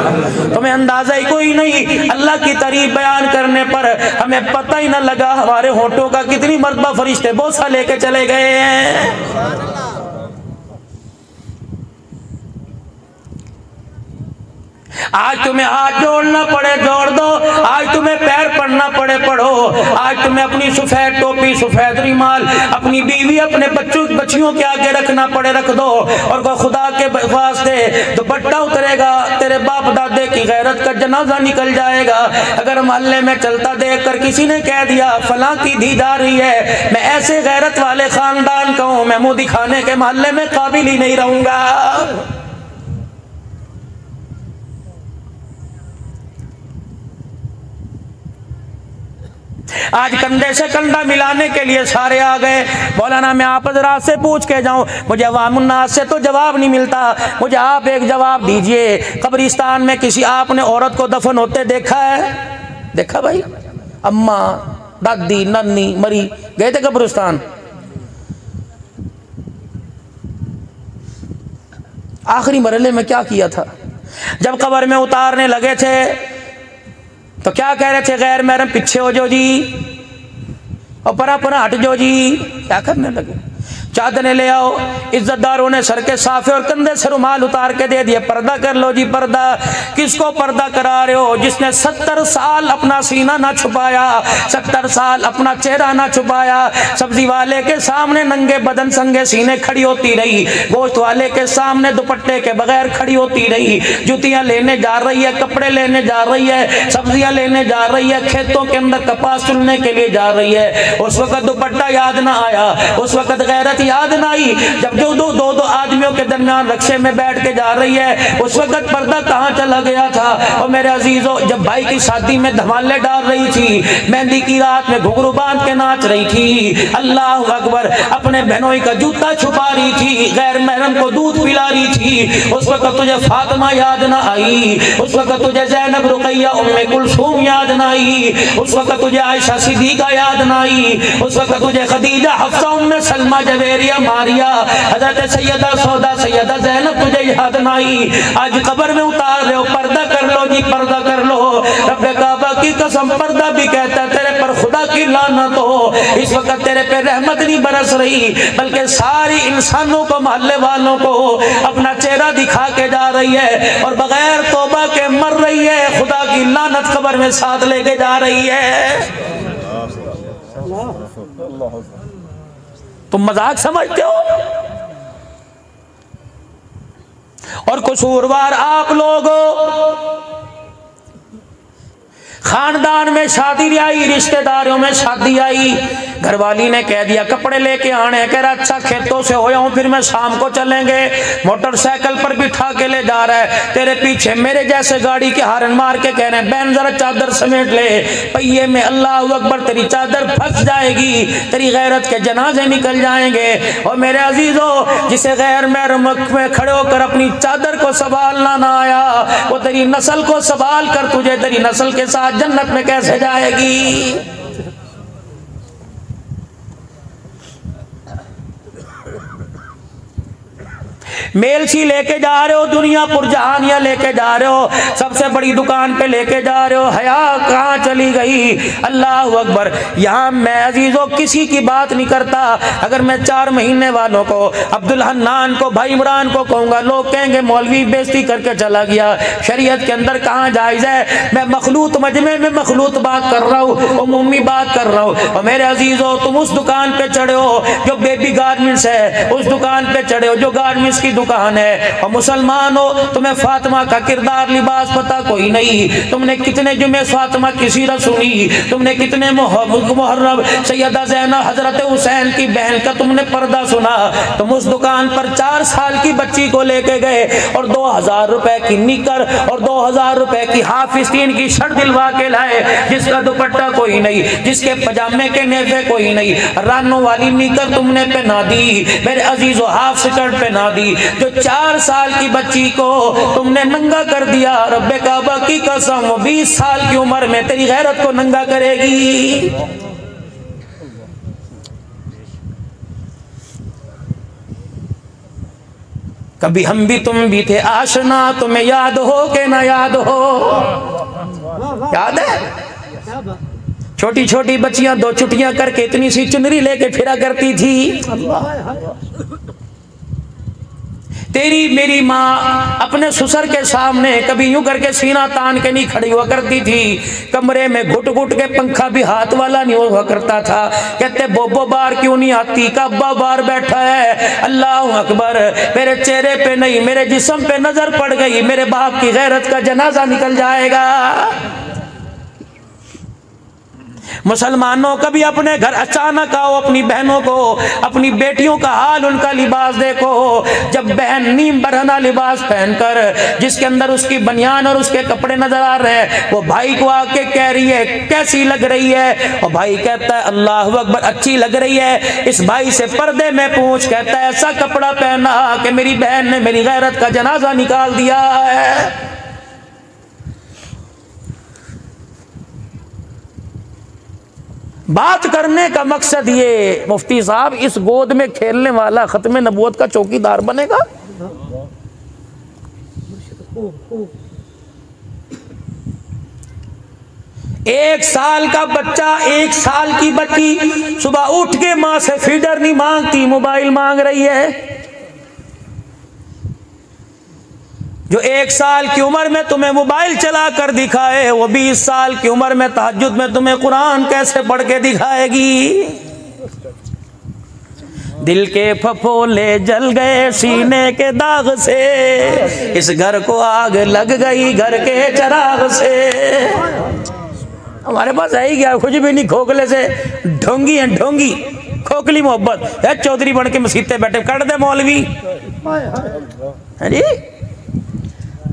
तुम्हें अंदाजा ही कोई नहीं, अल्लाह की तारीफ बयान करने पर हमें पता ही ना लगा हमारे होंठों का कितनी मर्तबा फरिश्ते बोसा लेके चले गए हैं। आज तुम्हें हाथ जोड़ना पड़े जोड़ दो, आज तुम्हें पैर पड़ना पड़े पढ़ो, आज तुम्हें अपनी सफेद टोपी सफेद रुमाल अपनी बीवी अपने बच्चियों के आगे रखना पड़े रख दो, और कोई खुदा के वास्ते दुपट्टा उतरेगा, तेरे बाप दादे की गैरत का जनाजा निकल जाएगा। अगर मोहल्ले में चलता देख कर किसी ने कह दिया फलां की धी जा रही है, मैं ऐसे गैरत वाले खानदान का हूं, मैं मुंह दिखाने के मोहल्ले में काबिल ही नहीं रहूंगा। आज कंधे से कंधा मिलाने के लिए सारे आ गए। मौलाना मैं आप हज़रात से पूछ के जाऊं, मुझे अवामुन्नास से तो जवाब नहीं मिलता, मुझे आप एक जवाब दीजिए। कब्रिस्तान में किसी आपने औरत को दफन होते देखा है? देखा भाई? अम्मा दादी नन्नी मरी, गए थे कब्रिस्तान? आखिरी मरहले में क्या किया था? जब कब्र में उतारने लगे थे तो क्या कह रहे थे? गैर महरम पीछे हो जो जी, और परा परा हट जो जी। क्या करने लगे? चादरें ले आओ, इज्जतदारों ने सर के साफे और कंधे से रुमाल उतार के दे दिए, पर्दा कर लो जी पर्दा। किसको पर्दा करा रहे हो? जिसने 70 साल अपना सीना ना छुपाया, 70 साल अपना चेहरा ना छुपाया, सब्जी वाले के सामने नंगे बदन संगे सीने खड़ी होती रही, गोश्त वाले के सामने दुपट्टे के बगैर खड़ी होती रही, जुतियां लेने जा रही है, कपड़े लेने जा रही है, सब्जियां लेने जा रही है, खेतों के अंदर कपास चुनने के लिए जा रही है। उस वक्त दुपट्टा याद ना आया, उस वक्त गैरत याद ना आई, जब जो दो आदमियों के दरमियान रक्शे में बैठ के जा रही है, उस वक्त पर्दा कहाँ चला गया था? और मेरे अजीजों, जब भाई की शादी में धमाले डाल रही थी, मेहंदी की रात में घुंघरू बांध के नाच रही थी, अल्लाह अकबर, अपने बहनों का जूता छुपा रही थी, गैर महरम को दूध पिला रही थी, उस वक्त तुझे फातिमा याद ना आई, उस वक्त तुझे ज़ैनब रुकैया उम्मे कुलसूम याद ना आई, उस वक्त तुझे आयशा सिद्दीका याद ना आई, उस वक्त तुझे खदीजा हफ्सा उम्मे सलमा जवेरिया मारिया हजरत सैयदा सौदा सैयदा ज़ैनब तुझे याद ना आई। आज कब्र में उतार रहे हो, पर्दा कर लो जी पर्दा कर लो। रब्बे काबा की कसम पर्दा भी कहता है तेरे पर खुदा की लानत हो, इस वक्त तेरे पे रहमत नहीं बरस रही, बल्कि सारी इंसानों को मोहल्ले वालों को अपना चेहरा दिखा के जा रही है, और बगैर तौबा के मर रही है। खुदा की लानत कब्र में साथ लेके जा रही है। तुम मजाक समझते हो? और कसूरवार आप लोग। खानदान में शादी आई, रिश्तेदारों में शादी आई, घरवाली ने कह दिया कपड़े लेके आने, कह रहा अच्छा खेतों से हो जाऊं फिर मैं शाम को चलेंगे, मोटरसाइकिल पर बिठा के ले जा रहा है, तेरे पीछे मेरे जैसे गाड़ी के हारन मार के कह रहे हैं बहन जरा चादर समेट ले, पहिए में अल्लाह अकबर तेरी चादर फंस जाएगी, तेरी गैरत के जनाजे निकल जाएंगे। और मेरे अजीजों, जिसे गैर महरम में खड़े होकर अपनी चादर को संभालना ना आया, वो तेरी नस्ल को संभाल कर तुझे तेरी नस्ल के साथ जन्नत में कैसे जाएगी? मेलसी लेके जा रहे हो, दुनियापुर जहानिया लेके जा रहे हो, सबसे बड़ी दुकान पे लेके जा रहे हो, हया कहाँ चली गई? अल्लाह अकबर। यहाँ मैं अजीजों किसी की बात नहीं करता, अगर मैं 4 महीने वालों को, अब्दुल हन्नान को, भाई इमरान को कहूँगा, लोग कहेंगे मौलवी बेइज्जती करके चला गया। शरीयत के अंदर कहाँ जायज़ है? मैं मखलूत मजमे में मखलूत बात कर रहा हूँ, उम्मी बात कर रहा हूँ। और मेरे अजीजों, तुम उस दुकान पे चढ़े हो जो बेबी गारमेंट्स है, उस दुकान पे चढ़े हो जो गारमेंट्स की दुकान है, और मुसलमान हो, तुम्हें फातिमा का किरदार लिबास पता कोई नहीं, तुमने कितने जुमे फातिमा की सीरत सुनी, तुमने कितने मुहर्रम सैयदा ज़ैनब हजरत हुसैन की बहन का तुमने पर्दा सुना। तुम उस दुकान पर 4 साल की बच्ची को लेके गए और 2000 रुपए की निकर और 2000 रुपए की हाफ स्टीन की शर्ट दिलवा के लाए, जिसका दुपट्टा कोई नहीं, जिसके पजामे के नेफे कोई नहीं, रानों वाली निकर तुमने पहना दी, मेरे अजीजों हाफ स्कर्ट पहना दी, जो 4 साल की बच्ची को तुमने नंगा कर दिया। रब्बे काबा की कसम 20 साल की उम्र में तेरी गैरत को नंगा करेगी। कभी हम भी तुम भी थे आशना, तुम्हें याद हो के ना याद हो। याद है? क्या बात, छोटी छोटी बच्चियां 2 छुट्टियां करके इतनी सी चुनरी लेके फिरा करती थी। हाय हाय, तेरी मेरी माँ अपने ससुर के सामने कभी यूं करके सीना तान के नहीं खड़ी हुआ करती थी। कमरे में घुट घुट के पंखा भी हाथ वाला नहीं हुआ करता था। कहते बोबो बाहर क्यों नहीं आती? का अब्बा बाहर बैठा है। अल्लाह अकबर, मेरे चेहरे पे नहीं मेरे जिस्म पे नजर पड़ गई, मेरे बाप की गैरत का जनाजा निकल जाएगा। मुसलमानों कभी अपने घर अचानक आओ, अपनी बहनों को, अपनी बेटियों का हाल, उनका लिबास देखो। जब बहन नीम बरहना लिबास पहनकर, जिसके अंदर उसकी बनियान और उसके कपड़े नजर आ रहे हैं, वो भाई को आके कह रही है कैसी लग रही है, और भाई कहता है अल्लाह अकबर अच्छी लग रही है। इस भाई से पर्दे में पूछ, कहता है ऐसा कपड़ा पहना कि मेरी बहन ने मेरी गैरत का जनाजा निकाल दिया है। बात करने का मकसद ये, मुफ्ती साहब, इस गोद में खेलने वाला खत्म नबूवत का चौकीदार बनेगा? एक साल का बच्चा, 1 साल की बच्ची सुबह उठ के मां से फीडर नहीं मांगती, मोबाइल मांग रही है। जो 1 साल की उम्र में तुम्हें मोबाइल चला कर दिखाए, वो 20 साल की उम्र में तहज्जुद में तुम्हें कुरान कैसे पढ़ के दिखाएगी? दिल के फफोले जल गए सीने के दाग से, इस घर को आग लग गई घर के चराग से। हमारे पास है ही क्या, कुछ भी नहीं, खोखले से ढोंगी है, ढोंगी खोखली मोहब्बत है। चौधरी बन के मसीते बैठे, कर दे मौलवी है जी,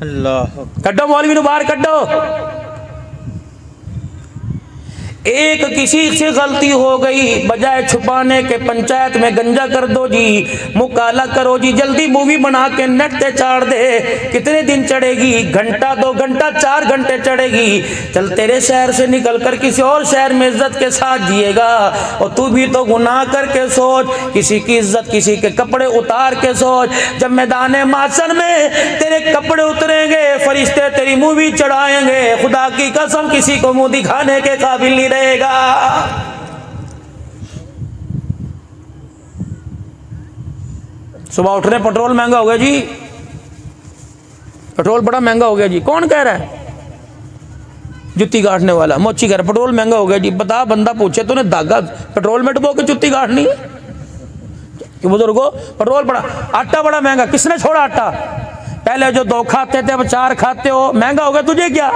अल्लाह कड्डो मौलवी नु बाहर कड्डो। एक किसी से गलती हो गई, बजाय छुपाने के पंचायत में गंजा कर दो जी, मुँह काला करो जी, जल्दी मूवी बना के नेट पे चाड़ दे। कितने दिन चढ़ेगी? घंटा, 2 घंटा, 4 घंटे चढ़ेगी। चल तेरे शहर से निकल कर किसी और शहर में इज्जत के साथ जिएगा, और तू भी तो गुनाह करके सोच, किसी की इज्जत, किसी के कपड़े उतार के सोच। जब मैदान माशर में तेरे कपड़े उतरेंगे, फरिश्ते तेरी मूवी चढ़ाएंगे, खुदा की कसम किसी को मुंह दिखाने के काबिल नहीं रहेगा। सुबह उठ रहे पेट्रोल महंगा हो गया जी, पेट्रोल बड़ा महंगा हो गया जी। कौन कह रहा है? जुत्ती काटने वाला मोची कह रहा पेट्रोल महंगा हो गया जी। बता, बंदा पूछे तूने धागा पेट्रोल में डुबो के जुत्ती काटनी है? कि बुजुर्गो पेट्रोल बड़ा, आटा बड़ा महंगा, किसने छोड़ा आटा? पहले जो 2 खाते थे अब 4 खाते हो, महंगा हो गया, तुझे क्या?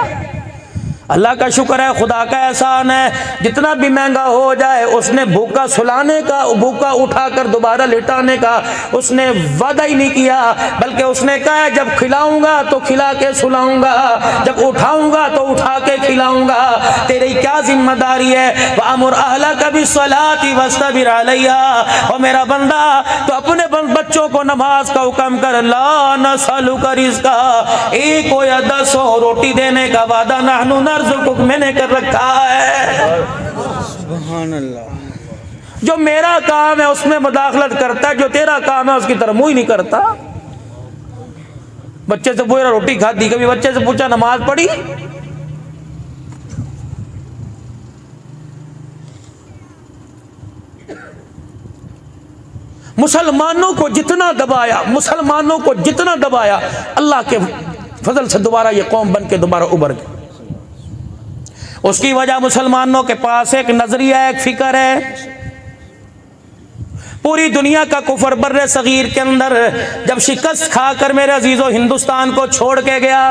अल्लाह का शुक्र है, खुदा का एहसान है, जितना भी महंगा हो जाए उसने भूखा सुलाने का, भूखा उठाकर दोबारा लिटाने का उसने वादा ही नहीं किया, बल्कि उसने कहा जब खिलाऊंगा तो खिला के सुलाऊंगा, जब उठाऊंगा तो उठा के खिलाऊंगा। तेरी क्या जिम्मेदारी है? वामुर अहलका बिस्सलाति वस्तबिर अलैहा, और मेरा बंदा तो अपने बच्चों को नमाज का हुक्म कर। ला नसअलुका रिज़्का, 1 हो या 10 हो, रोटी देने का वादा नहनु नर्ज़ुकुक मैंने कर रखा है। सुभान अल्लाह। जो मेरा काम है उसमें मुदाखलत करता है, जो तेरा काम है उसकी तरफ मुंह ही नहीं करता। बच्चे से पूरा रोटी खाती, कभी बच्चे से पूछा नमाज पढ़ी? मुसलमानों को जितना दबाया, मुसलमानों को जितना दबाया, अल्लाह के फजल से दोबारा ये कौम बन के दोबारा उभर गई। उसकी वजह मुसलमानों के पास एक नजरिया, एक फिक्र है। पूरी दुनिया का कुफर बर्रे सगीर के अंदर जब शिकस्त खाकर मेरे अजीजों हिंदुस्तान को छोड़ के गया,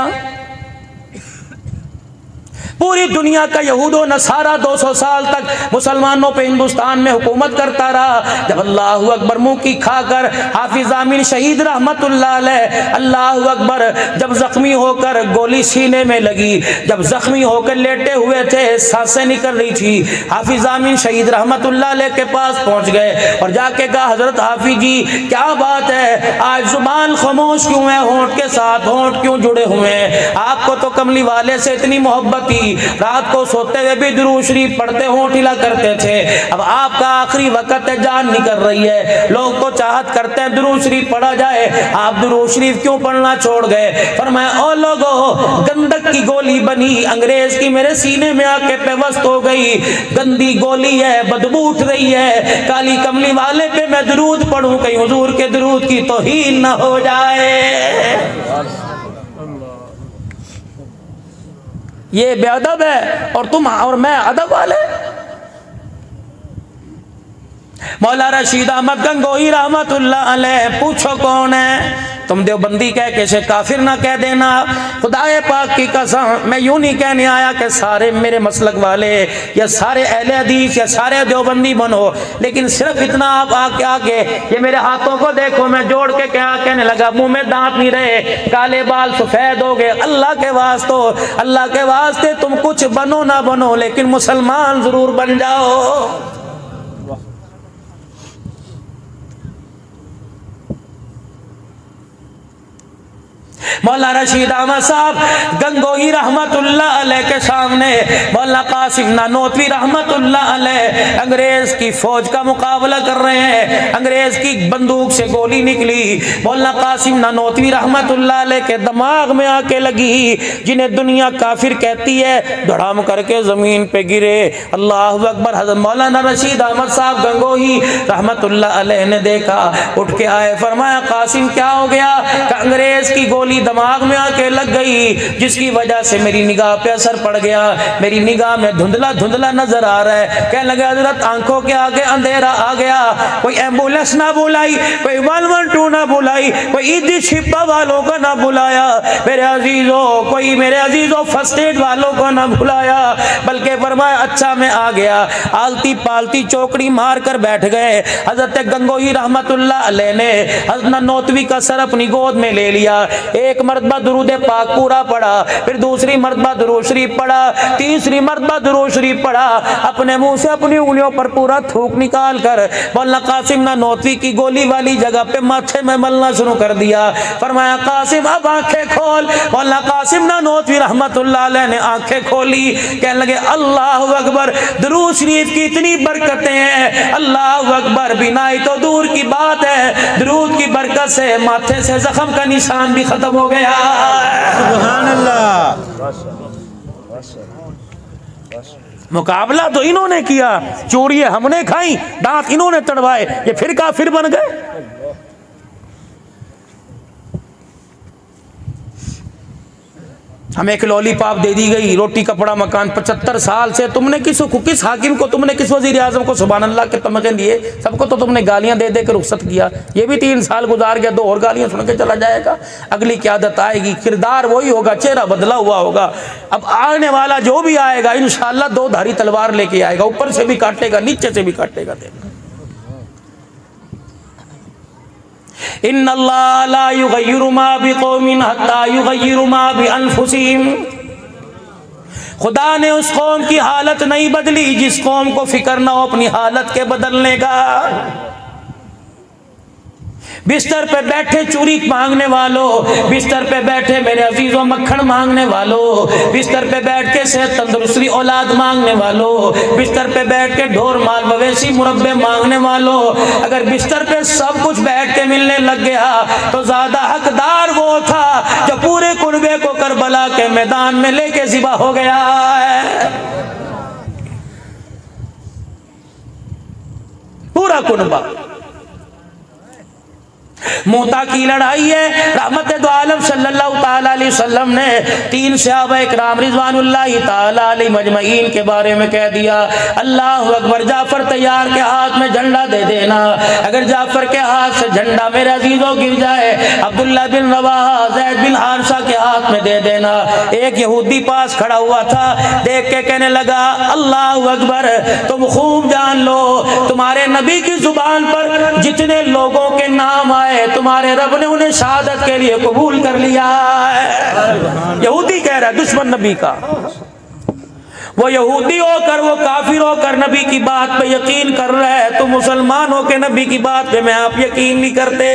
पूरी दुनिया का यहूदो नसारा 200 साल तक मुसलमानों पे हिंदुस्तान में हुकूमत करता रहा। जब अल्लाह अकबर मुंह की खाकर हाफिज आमीन शहीद रहमतुल्लाह अलैह, अल्लाह अकबर, जब जख्मी होकर गोली सीने में लगी, जब जख्मी होकर लेटे हुए थे, सांसें निकल रही थी, हाफिज आमीन शहीद रहमतुल्लाह अलैह के पास पहुंच गए और जाके कहा हजरत हाफिज जी क्या बात है, आज जुबान खामोश क्यों है, होंठ के साथ होंठ क्यों जुड़े हुए हैं? आपको तो कमली वाले से इतनी मोहब्बत थी, कभी रात को सोते हुए भी दुरूद शरीफ पढ़ते हो ढीला करते थे। अब आपका आखिरी वक्त है, जान निकल रही है, लोग तो चाहत करते हैं दुरूद शरीफ पढ़ा जाए, आप दुरूद शरीफ क्यों पढ़ना छोड़ गए? फरमाया ओ लोगों, गंदक की गोली बनी अंग्रेज की मेरे सीने में आके पेवस्त हो गई, गंदी गोली है, बदबू उठ रही है, काली कमली वाले पे मैं दुरूद पढ़ूं कहीं हुजूर के दुरूद की तौहीन ना हो जाए। ये बेअदब है और तुम और मैं अदब वाले। मौला रशीद अहमद गंगोही रहमतुल्लाह अलैह, पूछो कौन है? तुम देवबंदी कह के से काफिर ना कह देना, खुदाए पाक की कसम मैं यूं नहीं कहने आया कि सारे मेरे मसलक वाले या सारे अहले हदीस या सारे देवबंदी बनो, लेकिन सिर्फ इतना आप आगे ये मेरे हाथों को देखो, मैं जोड़ के क्या कहने लगा, मुंह में दांत नहीं रहे, काले बाल सफेद हो गए, अल्लाह के वास्ते तुम कुछ बनो ना बनो लेकिन मुसलमान जरूर बन जाओ। मौला रशीद अहमद साहब गंगोही रहमतुल्लाह अलैह के सामने मौला कासिम नानोतवी रहमतुल्लाह अलैह अंग्रेज की फौज का मुकाबला कर रहे हैं, अंग्रेज की बंदूक से गोली निकली, मौला कासिम नानोतवी रहमतुल्लाह अलैह के दिमाग में आके लगी, जिन्हें दुनिया काफिर कहती है, धड़ाम करके जमीन पे गिरे। अल्लाह अकबर। हज़रत मौलाना रशीद अहमद साहब गंगोही रहमतुल्लाह अलैह ने देखा, उठ के आए, फरमाया कासिम क्या हो गया? अंग्रेज की गोली दिमाग में आके लग गई, जिसकी वजह से मेरी निगाह पे असर पड़ गया, मेरी निगाह में धुंधला धुंधला नजर आ रहा है। कहने लगे हजरत आंखों के आगे अंधेरा आ गया, कोई एम्बुलेंस ना बुलाई, कोई 112 ना बुलाई, कोई ईदी छिपा वालों को ना बुलाया मेरे अजीजों फर्स्ट एड वालों को ना बुलाया, बल्कि फरमाया अच्छा मैं आ गया। आलती पालती चौकड़ी मार कर बैठ गए। हजरत गंगोही रहमतुल्लाह अलैह ने हजरत नौतवी का सर अपनी गोद में ले लिया, एक मरतबा दुरूद पाक पूरा पढ़ा, फिर दूसरी मरतबा दुरूद शरीफ पढ़ा, तीसरी मरतबा दुरूद शरीफ पढ़ा, अपने मुंह से अपनी उंगलियों पर पूरा थूक निकाल कर मौलाना कासिम नानोतवी की गोली वाली जगह पे माथे में मलना शुरू कर दिया। फरमाया कासिम अब आंखें खोल। मौलाना कासिम नानोतवी रहमतुल्लाह अलैह ने आंखें खोली, कहने लगे अल्लाह अकबर, दुरूद शरीफ की इतनी बरकतें हैं, अल्लाह अकबर, बिनाई तो दूर की बात है, दुरूद की बरकत से माथे से जख्म का निशान भी खत्म हो गया। सुभान अल्लाह। मुकाबला तो इन्होंने किया, चोरियां हमने खाई, दांत इन्होंने तड़वाए, ये फिर काफिर बन गए। हमें एक लॉलीपॉप दे दी गई, रोटी कपड़ा मकान, 75 साल से तुमने किस हाकिम को, तुमने किस वजीर आजम को सुभान अल्लाह के तमगे दिए, सबको तो तुमने गालियां दे दे कर रुखसत किया। ये भी 3 साल गुजार गया, 2 और गालियां सुन के चला जाएगा। अगली क़यादत आएगी, किरदार वही होगा, चेहरा बदला हुआ होगा। अब आने वाला जो भी आएगा इंशाअल्लाह 2 धारी तलवार लेके आएगा, ऊपर से भी काटेगा, नीचे से भी काटेगा। इन्नल्लाह ला युगय्यिरु मा बिक़ौमिन हत्ता युगय्यिरु मा बिअनफुसिहिम। खुदा ने उस कौम की हालत नहीं बदली जिस कौम को फिक्र ना हो अपनी हालत के बदलने का। बिस्तर पे बैठे चूरी मांगने वालों, बिस्तर पे बैठे मेरे अजीजों मक्खन मांगने वालों, बिस्तर पे बैठ के सेहत तंदुरुस्ती औलाद मांगने वालों, बिस्तर पे बैठ के ढोर माल मवेशी मुरब्बे मांगने वालों, अगर बिस्तर पे सब कुछ बैठ के मिलने लग गया तो ज्यादा हकदार वो था जो पूरे कुनबे को करबला के मैदान में लेके ज़िबा हो गया है। पूरा कुनबा। मोता की लड़ाई है, रहमत दो आलम सल्लल्लाहु ताला अलैहि वसल्लम ने 3 सहाबा इकराम रिज़वानुल्लाहि ताला अलैहि मजमईन के बारे में कह दिया, अल्लाह अकबर, जाफर तैयार के हाथ में झंडा दे देना। अगर जाफर के हाथ से झंडा मेरे अजीजों गिर जाए, अब्दुल्ला बिन रवाहा, ज़ैद बिन हारिसा के हाथ में दे देना। एक यहूदी पास खड़ा हुआ था, देख के कहने लगा अल्लाह अकबर, तुम खूब जान लो तुम्हारे नबी की जुबान पर जितने लोगों के नाम आए तुम्हारे रब ने उन्हें शहादत के लिए कबूल कर लिया है। यहूदी कह रहा है, दुश्मन नबी का। वो यहूदी होकर, वो काफिर होकर नबी की बात पे यकीन कर रहा है, तो मुसलमान होकर नबी की बात पे मैं आप यकीन नहीं करते।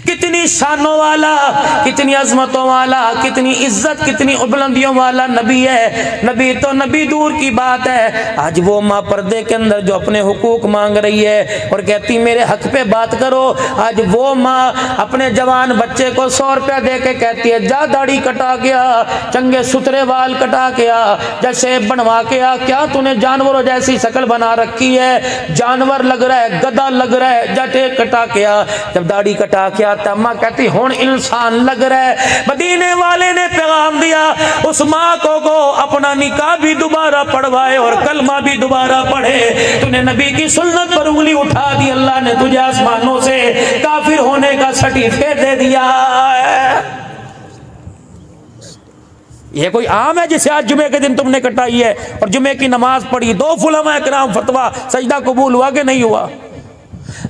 कितनी कितनी शानों वाला, कितनी अजमतों वाला, कितनी इज्जत, कितनी बुलंदियों वाला नबी है। नबी तो नबी दूर की बात है, आज वो माँ पर्दे के अंदर जो अपने हुकूक मांग रही है और कहती मेरे हक पे बात करो, आज वो माँ अपने जवान बच्चे को 100 रुपया दे के कहती है जा दाढ़ी कटा के आ, चंगे सुथरे बाल कटा के आ, जैसे बनवा के आ, क्या तूने जानवरों जैसी शक्ल बना रखी है, जानवर लग रहा है, गधा लग रहा है, जटे कटा के आ। जब दाढ़ी कटा के आता माँ कहती हुण इंसान लग रहा है। मदीने वाले ने पैगाम दिया उस माँ को अपना निकाह भी दोबारा पढ़वाए और कलमा भी दोबारा पढ़े। तूने नबी की सुन्नत पर उंगली उठा दी, अल्लाह ने तुझे आसमानों से काफिर होने का सर्टिफिकेट दे दिया है। ये कोई आम है जिसे आज जुमे के दिन तुमने कटाई है और जुमे की नमाज पढ़ी, 2 फुलमा इकराम फतवा, सजदा कबूल हुआ कि नहीं हुआ?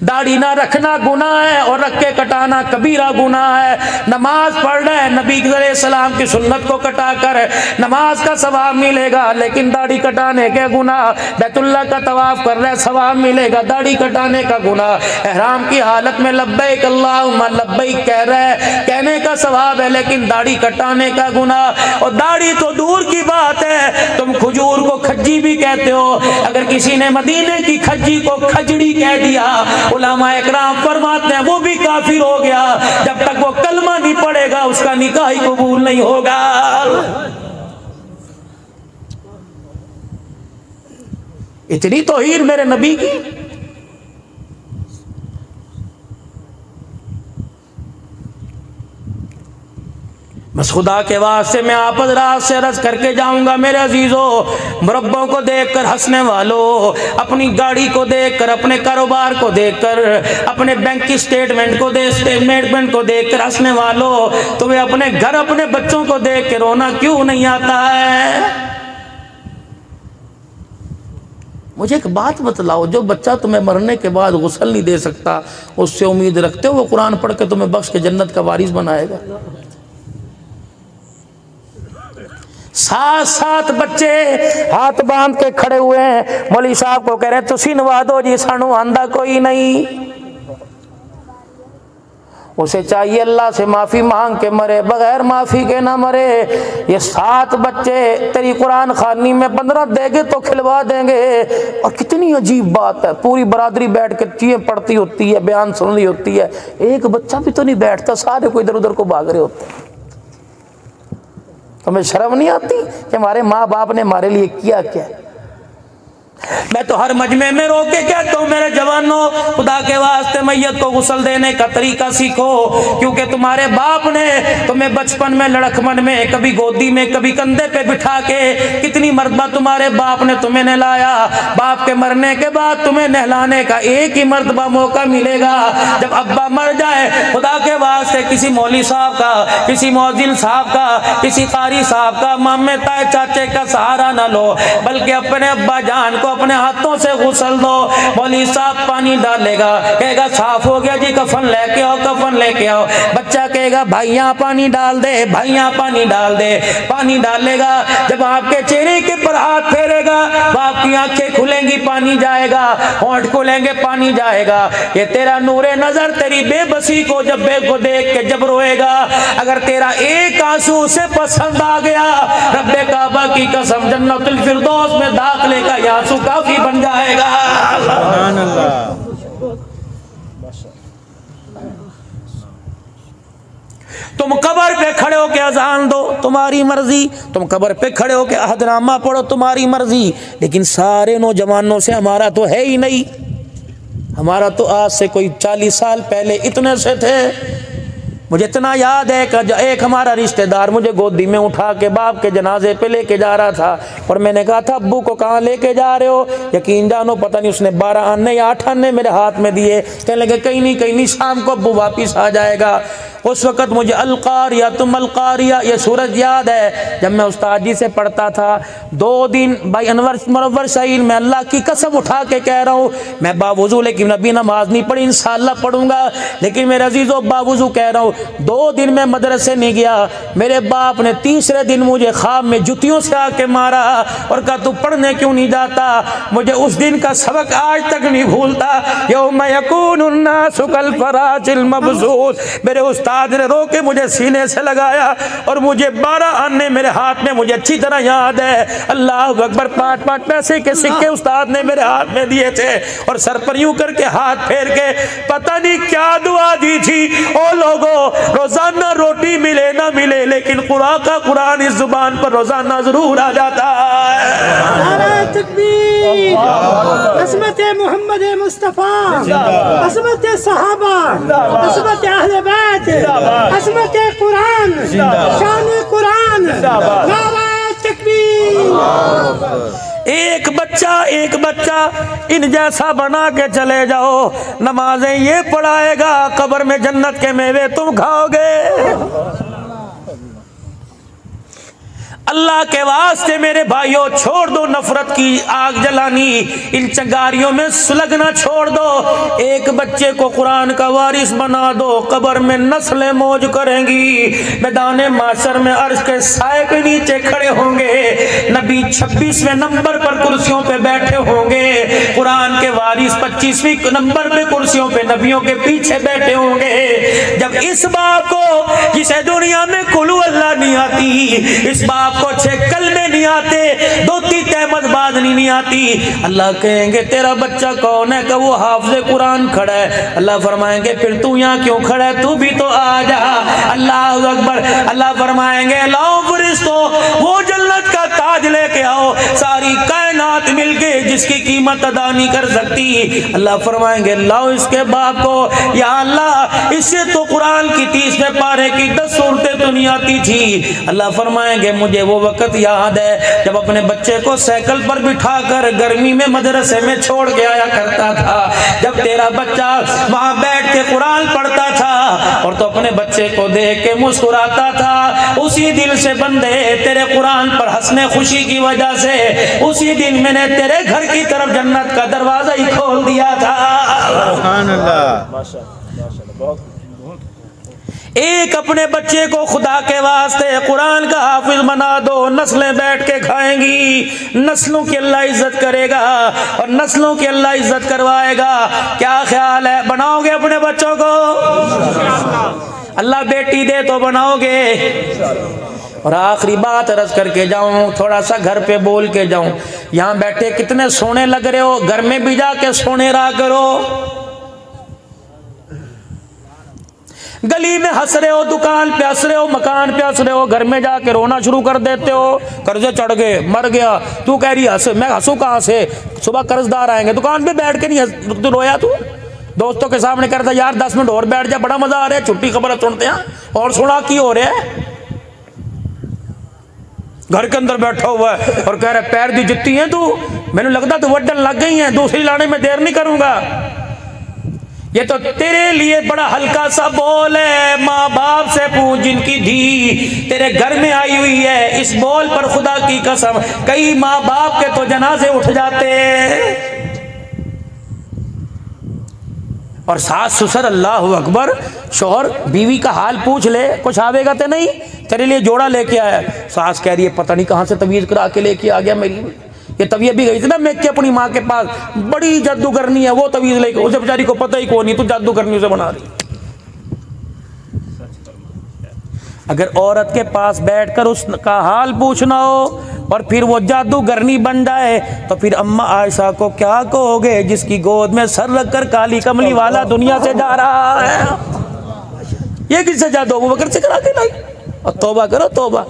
दाढ़ी ना रखना गुनाह है और रख के कटाना कबीरा गुनाह है। नमाज पढ़ रहे नबी सलाम की सुन्नत को कटा कर नमाज का सवाब मिलेगा, लेकिन दाढ़ी कटाने के गुनाह। बैतुल्लाह का तवाफ कर रहे सवाब मिलेगा, दाढ़ी कटाने का गुनाह। एहराम की हालत में लब्बैक अल्लाहुम्मा लब्बैक कह रहे, कहने का सवाब है, लेकिन दाढ़ी कटाने का गुनाह। और दाढ़ी तो दूर की बात है, तुम खजूर को खज्जी भी कहते हो। अगर किसी ने मदीने की खज्जी को खजड़ी कह दिया, उलमा इकराम फरमाते हैं वो भी काफिर हो गया। जब तक वो कलमा नहीं पढ़ेगा उसका निकाह ही कबूल नहीं होगा। इतनी तौहीन मेरे नबी की। बस खुदा के वास्ते मैं आप हज़रात से अर्ज़ करके जाऊंगा, मेरे अजीजों, मुरब्बों को देखकर हंसने वालों, अपनी गाड़ी को देखकर, अपने कारोबार को देखकर, अपने बैंक की स्टेटमेंट को देखकर हंसने वालों, तुम्हें अपने घर, अपने बच्चों को देख के रोना क्यों नहीं आता है? मुझे एक बात बतलाओ, जो बच्चा तुम्हें मरने के बाद गुस्ल नहीं दे सकता, उससे उम्मीद रखते हो वो कुरान पढ़ के तुम्हें बख्श के जन्नत का वारिस बनाएगा? 7 बच्चे हाथ बांध के खड़े हुए हैं, मौलवी साहब को कह रहे हैं तुसी नवा दो जी, सानू आंदा कोई नहीं। उसे चाहिए अल्लाह से माफी मांग के मरे, बगैर माफी के ना मरे। ये 7 बच्चे तेरी कुरान खानी में 15 देंगे तो खिलवा देंगे। और कितनी अजीब बात है, पूरी बरादरी बैठ के चीजें पढ़ती होती है, बयान सुन रही होती है, एक बच्चा भी तो नहीं बैठता, सारे को इधर उधर को भाग रहे होते हैं। तुम्हें शर्म नहीं आती कि हमारे माँ बाप ने हमारे लिए किया क्या? मैं तो हर मजमे में रोक के कहता हूँ मेरे जवानों, खुदा के वास्ते मैयत को गुस्ल देने का तरीका सीखो, क्योंकि तुम्हारे बाप ने तुम्हें बचपन में लड़कपन में कभी गोदी में कभी कंधे पे बिठा के कितनी मरतबा तुम्हारे बाप ने तुम्हें नहलाया। बाप के मरने के बाद तुम्हें नहलाने का एक ही मरतबा मौका मिलेगा, जब अब्बा मर जाए। खुदा के वास्ते किसी मौलवी साहब का, किसी मौजिन साहब का, किसी कारी साहब का, मामे ताए चाचे का सहारा ना लो, बल्कि अपने अब्बा जान को अपने हाथों से गुस्ल दो। मौलवी साहब पानी डालेगा, कहेगा साफ हो गया जी, कफन लेके आओ, कफन लेके आओ। बच्चा कहेगा भाई यहाँ पानी डाल दे, भाई यहाँ पानी डाल दे, पानी डालेगा। जब आपके चेहरे के पर हाथ फेरेगा, आपकी आंखें खुलेंगी, पानी जाएगा, होंठ खुलेंगे, पानी जाएगा। ये तेरा नूरे नजर तेरी बेबसी को जब को देख के जब रोएगा। अगर तेरा एक आंसू उसे पसंद आ गया, रब्बे काबा की कसम, जन्नतुल फिरदौस में दाखिले का आंसू काफी बन जाएगा। सुभान अल्लाह। तुम कब्र पे खड़े होके अजान दो, तुम्हारी मर्जी। तुम कब्र पे खड़े होके अहदनामा पढ़ो, तुम्हारी मर्जी। लेकिन सारे नौजवानों से हमारा तो है ही नहीं। हमारा तो आज से कोई 40 साल पहले इतने से थे। मुझे इतना याद है कि एक हमारा रिश्तेदार मुझे गोदी में उठा के बाप के जनाजे पे लेके जा रहा था, और मैंने कहा था अब्बू को कहाँ लेके जा रहे हो? यकीन जानो पता नहीं उसने 12 आने या 8 आने मेरे हाथ में दिए। कहने लगे कहीं नहीं शाम को अब्बू वापिस आ जाएगा। उस वक़्त मुझे अलकारिया तुम अलकारिया ये सूरज याद है, जब मैं उस्ताद जी से पढ़ता था। 2 दिन भाई अनवर मुनव्वर शहीद, मैं अल्लाह की कसम उठा के कह रहा हूँ, मैं बावजू लेकिन नबी नमाज नहीं पढ़ी, इंशाअल्लाह पढ़ूंगा। लेकिन मेरे अजीज़ों बावजू कह रहा हूँ, 2 दिन में मदरसे नहीं गया। मेरे बाप ने तीसरे दिन मुझे ख्वाब में जुतियों से आके मारा और कहा तू पढ़ने क्यों नहीं जाता। मुझे उस दिन का सबक आज तक नहीं भूलता। यौम यकूनुन्नासु कल फराशिल मबसूस। मेरे उस्ताद ने रो के मुझे सीने से लगाया और मुझे 12 आने मेरे हाथ में मुझे अच्छी तरह याद है। अल्लाह अकबर। 5-5 पैसे के सिक्के उस्ताद ने मेरे हाथ में दिए थे और सर पर यूं करके हाथ फेर के पता नहीं क्या दुआ दी थी। ओ लोगों, रोजाना रोटी मिले ना मिले लेकिन कुरान इस जुबान पर रोजाना जरूर आ जाता है। तकबीर, असमत मोहम्मद मुस्तफा, असमत सहाबा, असमत अहले बैत, असमत कुरान, शान कुरान, नारे तकबीर। एक बच्चा इन जैसा बना के चले जाओ, नमाजें ये पढ़ाएगा, कब्र में जन्नत के मेवे तुम खाओगे। अल्लाह के वास्ते मेरे भाइयों छोड़ दो नफरत की आग जलानी, इन चंगारियों में सुलगना छोड़ दो। एक बच्चे को कुरान का वारिस बना दो, कब्र में नस्लें मौज करेंगी। मैदान माशर में अर्श के साए के नीचे खड़े होंगे। नबी 26वें नंबर पर कुर्सियों पे बैठे होंगे, कुरान के वारिस 25वें नंबर पे कुर्सियों पे नबियों के पीछे बैठे होंगे। जब इस बाप को जिसे दुनिया में कुलू अल्लाह नहीं आती, इस बाप को 6 कलमे नहीं आते, 2-3 तहमद बादनी नहीं आती, अल्लाह कहेंगे तेरा बच्चा कौन है? वो हाफिज़ कुरान खड़ा है। अल्लाह फरमाएंगे फिर तू यहाँ क्यों खड़ा है, तू भी तो आ जा। अल्लाह अकबर। अल्लाह फरमाएंगे लाओ फरिश्तों वो जन्नत का ताज लेके आओ, सारी कायनात मिलके जिसकी कीमत अदा नहीं कर सकती। अल्लाह फरमाएंगे लाओ इसके बाप को। या अल्लाह इससे तो कुरान की 30वें पारे की 10 सूरतें तो नहीं आती थी। अल्लाह फरमाएंगे मुझे वो वक्त याद है जब अपने बच्चे को साइकिल पर बिठाकर गर्मी में मदरसे में छोड़ के आया करता था, जब तेरा बच्चा वहां बैठ के कुरान पढ़ता था और तो अपने बच्चे को देख के मुस्कुराता था। उसी दिल से बंदे तेरे कुरान पर हंसने खुशी की वजह से उसी दिन मैंने तेरे घर की तरफ जन्नत का दरवाजा ही खोल दिया था। सुभान अल्लाह। एक अपने बच्चे को खुदा के वास्ते कुरान का हाफिज बना दो, नस्लें बैठ के खाएंगी, नस्लों की अल्लाह इज्जत करेगा और नस्लों की अल्लाह इज्जत करवाएगा। क्या ख्याल है, बनाओगे अपने बच्चों को? अल्लाह बेटी दे तो बनाओगे। और आखिरी बात अर्ज करके जाऊं, थोड़ा सा घर पे बोल के जाऊं। यहाँ बैठे कितने सोने लग रहे हो, घर में भी जाके सोने रहा करो। गली में हंस रहे हो, दुकान पे हंस रहे हो, मकान पे हंस रहे हो, घर में जाके रोना शुरू कर देते हो। कर्जे चढ़ गए, मर गया, तू कह रही हंस, मैं हंसू कहाँ से? सुबह कर्जदार आएंगे, दुकान पे बैठ के नहीं तू रोया? तू दोस्तों के सामने कहता यार 10 मिनट और बैठ जा, बड़ा मजा आ रहा है, छुट्टी खबर सुनते हैं और सुना की हो रहा है। घर के अंदर बैठा हुआ है और कह रहा पैर दी जितती है तू, मैंने लगता तू वड्डन लग गई है, दूसरी लाने में देर नहीं करूंगा। ये तो तेरे लिए बड़ा हल्का सा बोल है। माँ बाप से पूछ जिनकी धी तेरे घर में आई हुई है, इस बोल पर खुदा की कसम कई माँ बाप के तो जनाजे उठ जाते। और सास ससुर, अल्लाह अकबर, शोहर बीवी का हाल पूछ ले, कुछ आवेगा तो नहीं, तेरे लिए जोड़ा लेके आया। सास कह रही है पता नहीं कहाँ से तवीज़ करा के लेके आ गया, मेरी ये तवीज़ भी गई थी ना मैं के अपनी माँ के पास, बड़ी जादूगरनी है वो तवीज़ लेके, उसे बेचारी को पता ही कौन नहीं, तू जादूगरनी उसे बना रही। अगर औरत के पास बैठकर उसका हाल पूछना हो और फिर वो जादूगरनी बन जाए तो फिर अम्मा आयशा को क्या कहोगे जिसकी गोद में सर रखकर काली कमली वाला दुनिया से जा रहा है? ये किससे जादू अबू बकर से करा के लाई? और तौबा करो तौबा।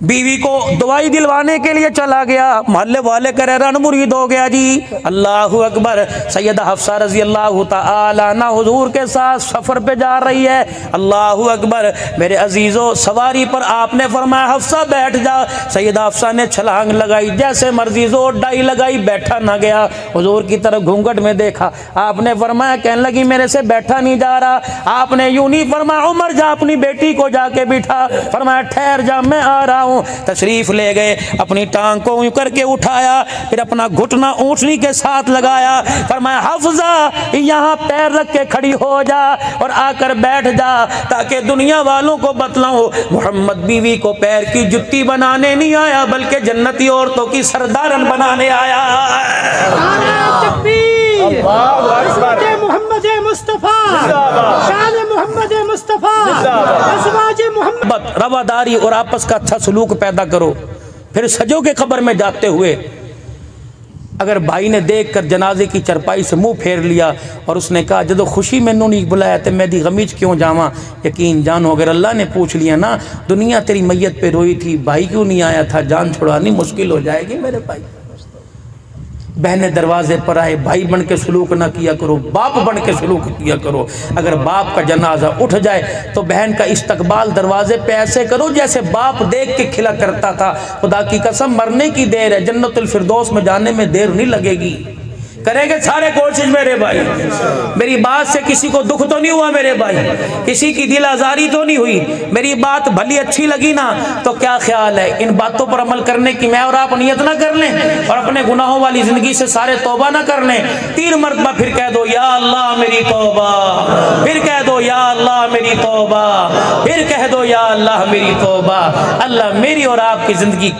बीवी को दवाई दिलवाने के लिए चला गया, मोहल्ले वाले कह रहे रन मुरीद हो गया जी। अल्लाह अकबर। सैयदा हफ्सा रजी अल्लाह तआला अन्हा हुजूर के साथ सफर पे जा रही है। अल्लाह अकबर। मेरे अजीजों, सवारी पर आपने फरमाया हफ्सा बैठ जा। सैयदा हफ्सा ने छलांग लगाई, जैसे मर्जी जोर डाई लगाई, बैठा ना गया। हुजूर की तरफ घूंघट में देखा, आपने फरमाया, कहने लगी मेरे से बैठा नहीं जा रहा। आपने यूं नहीं फरमाया उमर जा अपनी बेटी को जाके बिठा, फरमाया ठहर जा मैं आ रहा हूँ। हूँ। तशरीफ ले गए, अपनी टांग को यूं करके उठाया, फिर अपना घुटना ऊँटनी के साथ लगाया, फरमाया हाफिजा यहाँ पैर रख के खड़ी हो जा और आकर बैठ जा, ताकि दुनिया वालों को बतलाऊं मोहम्मद बीवी को पैर की जुत्ती बनाने नहीं आया बल्कि जन्नती औरतों की सरदारन बनाने आया। मोहम्मद मुस्तफा, शान मोहम्मद मुस्तफा, अज़वाज मोहम्मद, रवादारी और आपस का अच्छा सलूक पैदा करो। फिर सजो के कब्र में जाते हुए अगर भाई ने देखकर जनाजे की चरपाई से मुंह फेर लिया और उसने कहा जदों खुशी मैनू नहीं बुलाया तो मैं दी गमीज क्यों जावा, यकीन जानो अगर अल्लाह ने पूछ लिया ना दुनिया तेरी मैयत पे रोई थी, भाई क्यों नहीं आया था, जान छुड़ानी मुश्किल हो जाएगी मेरे भाई। बहनें दरवाजे पर आए, भाई बन के सलूक ना किया करो, बाप बन के सलूक किया करो। अगर बाप का जनाजा उठ जाए तो बहन का इस्तकबाल दरवाजे पे ऐसे करो जैसे बाप देख के खिला करता था। खुदा की कसम मरने की देर है, जन्नतुल फिरदौस में जाने में देर नहीं लगेगी। करेंगे सारे कोशिश मेरे भाई। मेरी बात से किसी को दुख तो नहीं हुआ मेरे भाई, किसी की दिल आजारी तो नहीं हुई, मेरी बात भली अच्छी लगी ना, तो क्या ख्याल है इन बातों पर अमल करने की मैं और आप नियत ना कर लें और अपने गुनाहों वाली जिंदगी से सारे तौबा ना कर लें। 3 मरतबा फिर कह दो या अल्लाह मेरी तौबा, फिर कह दो या अल्लाह मेरी तौबा, फिर कह दो या अल्लाह मेरी तौबा। अल्लाह मेरी और आपकी जिंदगी